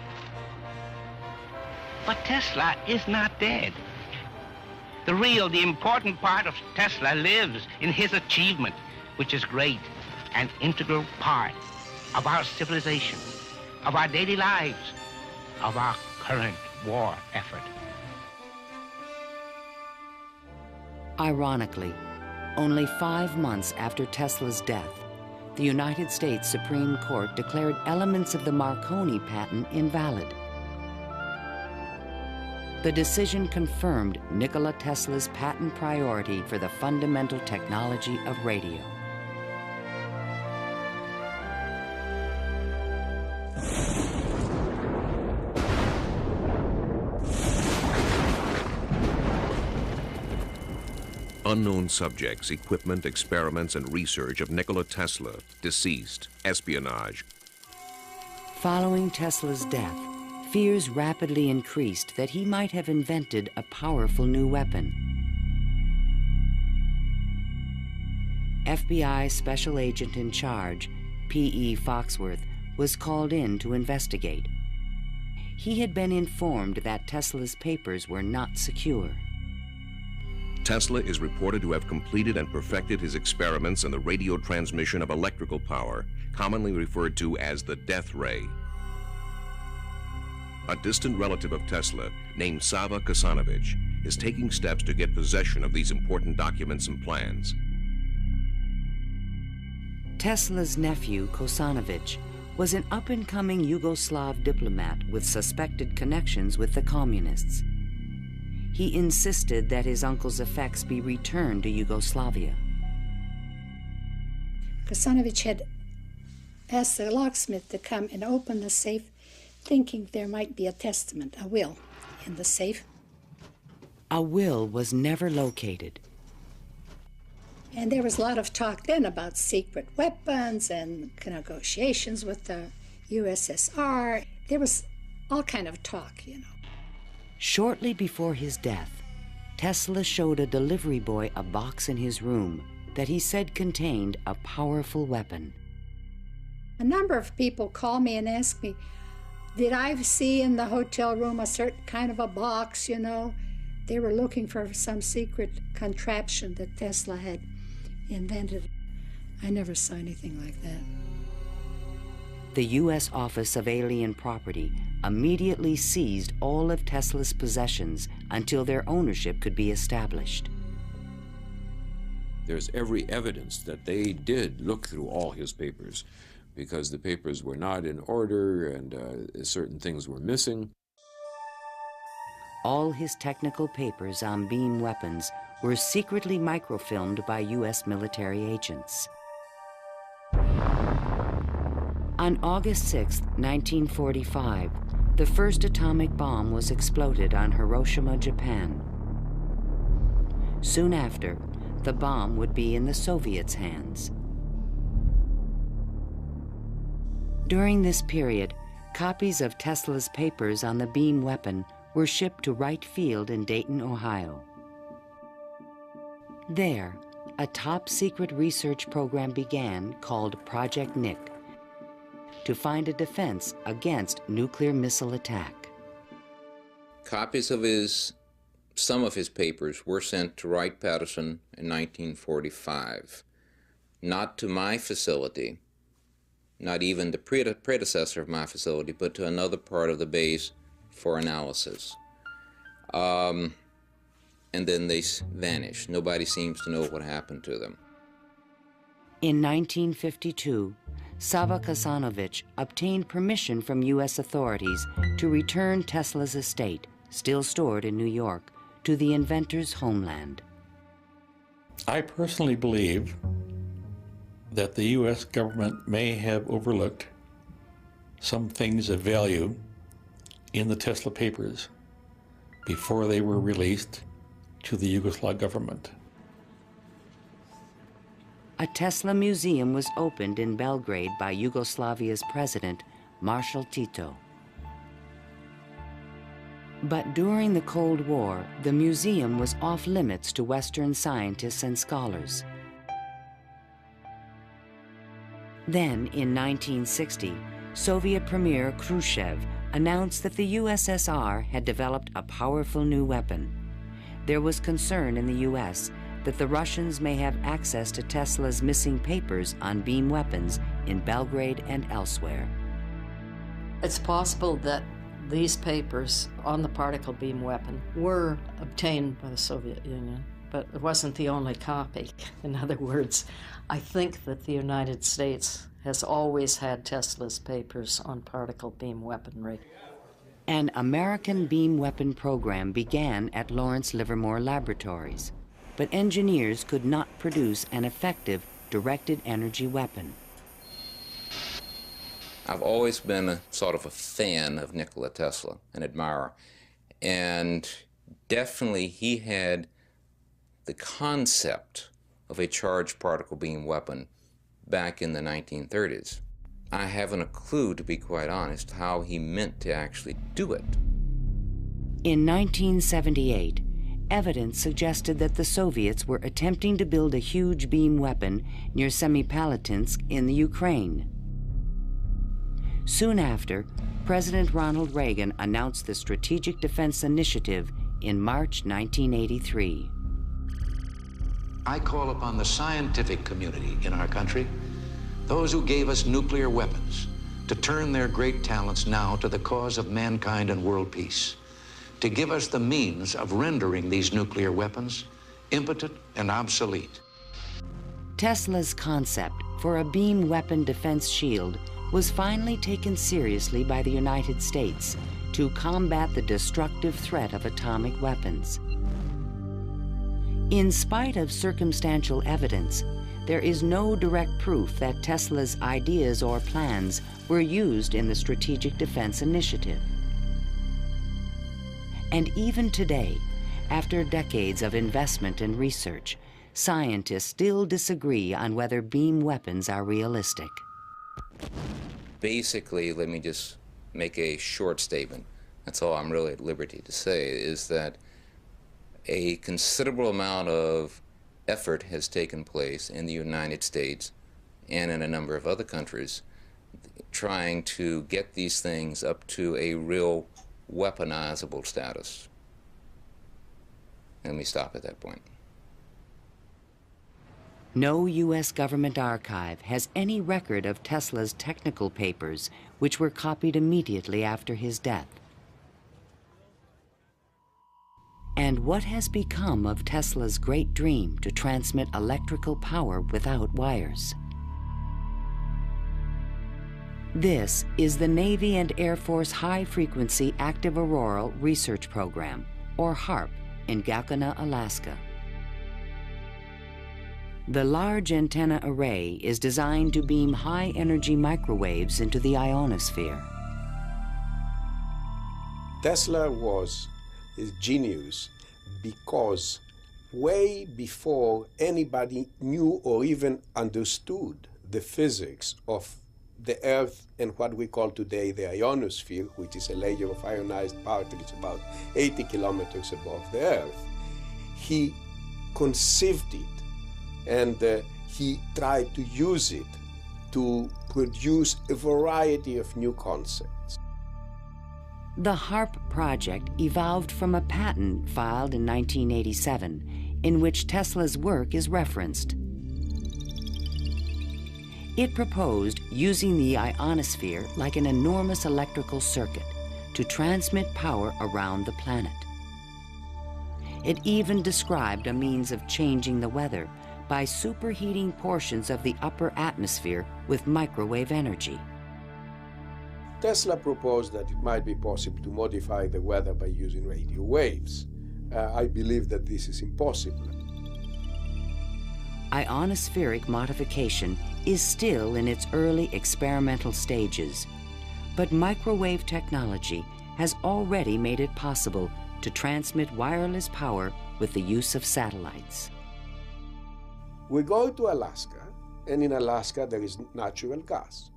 S2: But Tesla is not dead. The important part of Tesla lives in his achievement, which is great and integral part of our civilization, of our daily lives, of our current war effort.
S1: Ironically, only 5 months after Tesla's death, the United States Supreme Court declared elements of the Marconi patent invalid. The decision confirmed Nikola Tesla's patent priority for the fundamental technology of radio.
S22: Unknown subjects, equipment, experiments, and research of Nikola Tesla, deceased, espionage.
S1: Following Tesla's death, fears rapidly increased that he might have invented a powerful new weapon. FBI Special Agent in Charge, P.E. Foxworth, was called in to investigate. He had been informed that Tesla's papers were not secure.
S22: Tesla is reported to have completed and perfected his experiments in the radio transmission of electrical power, commonly referred to as the death ray. A distant relative of Tesla, named Sava Kasanovich, is taking steps to get possession of these important documents and plans.
S1: Tesla's nephew, Kosanovich, was an up-and-coming Yugoslav diplomat with suspected connections with the communists. He insisted that his uncle's effects be returned to Yugoslavia.
S9: Kosanovich had asked the locksmith to come and open the safe, thinking there might be a testament, a will, in the safe.
S1: A will was never located.
S9: And there was a lot of talk then about secret weapons and negotiations with the USSR. There was all kind of talk, you know.
S1: Shortly before his death, Tesla showed a delivery boy a box in his room that he said contained a powerful weapon.
S9: A number of people call me and ask me, did I see in the hotel room a certain kind of a box, you know? They were looking for some secret contraption that Tesla had invented. I never saw anything like that.
S1: The U.S. Office of Alien Property immediately seized all of Tesla's possessions until their ownership could be established.
S13: There's every evidence that they did look through all his papers, because the papers were not in order and certain things were missing.
S1: All his technical papers on beam weapons were secretly microfilmed by U.S. military agents. On August 6, 1945, the first atomic bomb was exploded on Hiroshima, Japan. Soon after, the bomb would be in the Soviets' hands. During this period, copies of Tesla's papers on the beam weapon were shipped to Wright Field in Dayton, Ohio. There, a top-secret research program began called Project Nick to find a defense against nuclear missile attack.
S21: Copies of some of his papers were sent to Wright-Patterson in 1945. Not to my facility, not even the predecessor of my facility, but to another part of the base for analysis. And then they vanished. Nobody seems to know what happened to them.
S1: In 1952, Sava Kasanovich obtained permission from U.S. authorities to return Tesla's estate, still stored in New York, to the inventor's homeland.
S16: I personally believe that the U.S. government may have overlooked some things of value in the Tesla papers before they were released to the Yugoslav government.
S1: A Tesla museum was opened in Belgrade by Yugoslavia's president, Marshal Tito. But during the Cold War, the museum was off limits to Western scientists and scholars. Then, in 1960, Soviet Premier Khrushchev announced that the USSR had developed a powerful new weapon. There was concern in the U.S. that the Russians may have access to Tesla's missing papers on beam weapons in Belgrade and elsewhere.
S6: It's possible that these papers on the particle beam weapon were obtained by the Soviet Union, but it wasn't the only copy. In other words, I think that the United States has always had Tesla's papers on particle beam weaponry.
S1: An American beam weapon program began at Lawrence Livermore Laboratories, but engineers could not produce an effective directed energy weapon.
S21: I've always been a sort of a fan of Nikola Tesla, an admirer, and definitely he had the concept of a charged particle beam weapon back in the 1930s. I haven't a clue, to be quite honest, how he meant to actually do it.
S1: In 1978, evidence suggested that the Soviets were attempting to build a huge beam weapon near Semipalatinsk in the Ukraine. Soon after, President Ronald Reagan announced the Strategic Defense Initiative in March 1983.
S10: I call upon the scientific community in our country, those who gave us nuclear weapons, to turn their great talents now to the cause of mankind and world peace, to give us the means of rendering these nuclear weapons impotent and obsolete.
S1: Tesla's concept for a beam weapon defense shield was finally taken seriously by the United States to combat the destructive threat of atomic weapons. In spite of circumstantial evidence, there is no direct proof that Tesla's ideas or plans were used in the Strategic Defense Initiative. And even today, after decades of investment and research, scientists still disagree on whether beam weapons are realistic.
S21: Basically, let me just make a short statement. That's all I'm really at liberty to say, is that a considerable amount of effort has taken place in the United States and in a number of other countries trying to get these things up to a real weaponizable status. Let me stop at that point.
S1: No U.S. government archive has any record of Tesla's technical papers, which were copied immediately after his death. And what has become of Tesla's great dream to transmit electrical power without wires? This is the Navy and Air Force High Frequency Active Auroral Research Program, or HAARP, in Gakona, Alaska. The large antenna array is designed to beam high-energy microwaves into the ionosphere.
S18: Tesla was a genius because way before anybody knew or even understood the physics of the Earth and what we call today the ionosphere, which is a layer of ionized particles about 80 kilometers above the Earth, he conceived it and he tried to use it to produce a variety of new concepts.
S1: The HAARP project evolved from a patent filed in 1987 in which Tesla's work is referenced. It proposed using the ionosphere like an enormous electrical circuit to transmit power around the planet. It even described a means of changing the weather by superheating portions of the upper atmosphere with microwave energy.
S18: Tesla proposed that it might be possible to modify the weather by using radio waves. I believe that this is impossible.
S1: Ionospheric modification is still in its early experimental stages, but microwave technology has already made it possible to transmit wireless power with the use of satellites.
S18: We go to Alaska, and in Alaska there is natural gas.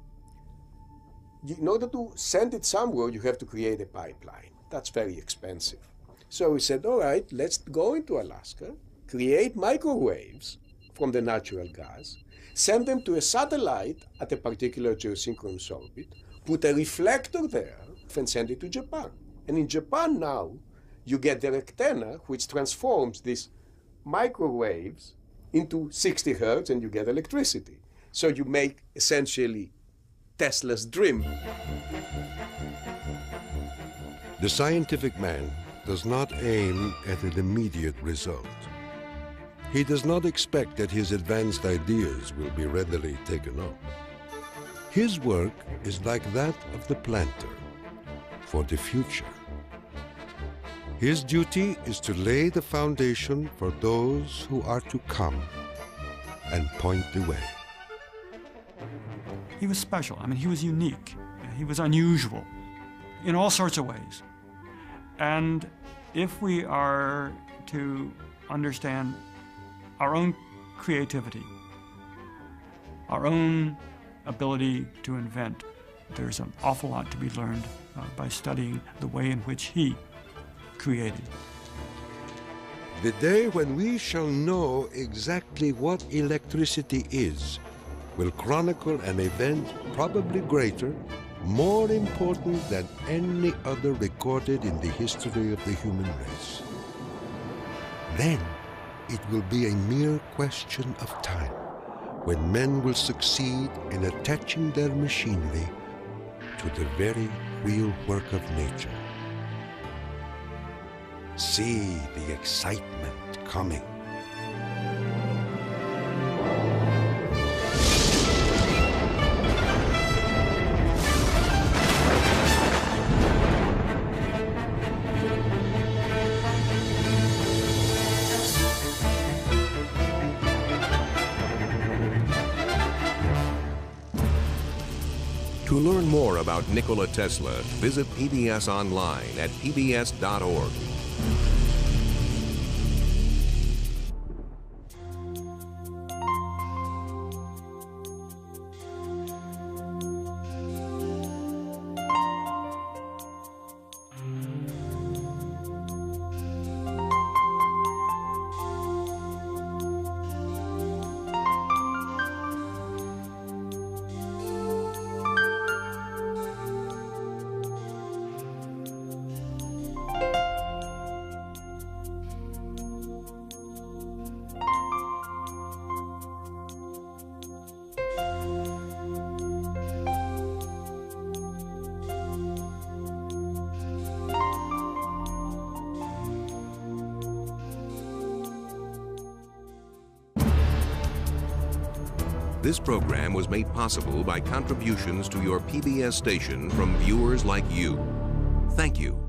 S18: In order to send it somewhere, you have to create a pipeline. That's very expensive. So we said, all right, let's go into Alaska, create microwaves from the natural gas, send them to a satellite at a particular geosynchronous orbit, put a reflector there, and send it to Japan. And in Japan now, you get the antenna, which transforms these microwaves into 60 hertz, and you get electricity. So you make essentially Tesla's dream.
S3: The scientific man does not aim at an immediate result. He does not expect that his advanced ideas will be readily taken up. His work is like that of the planter for the future. His duty is to lay the foundation for those who are to come and point the way.
S7: He was special. I mean, he was unique. He was unusual in all sorts of ways. And if we are to understand our own creativity, our own ability to invent, there's an awful lot to be learned by studying the way in which he created.
S3: The day when we shall know exactly what electricity is will chronicle an event probably greater, more important than any other recorded in the history of the human race. Then it will be a mere question of time when men will succeed in attaching their machinery to the very real work of nature. See the excitement coming.
S22: To learn more about Nikola Tesla, visit PBS online at pbs.org. This program was made possible by contributions to your PBS station from viewers like you. Thank you.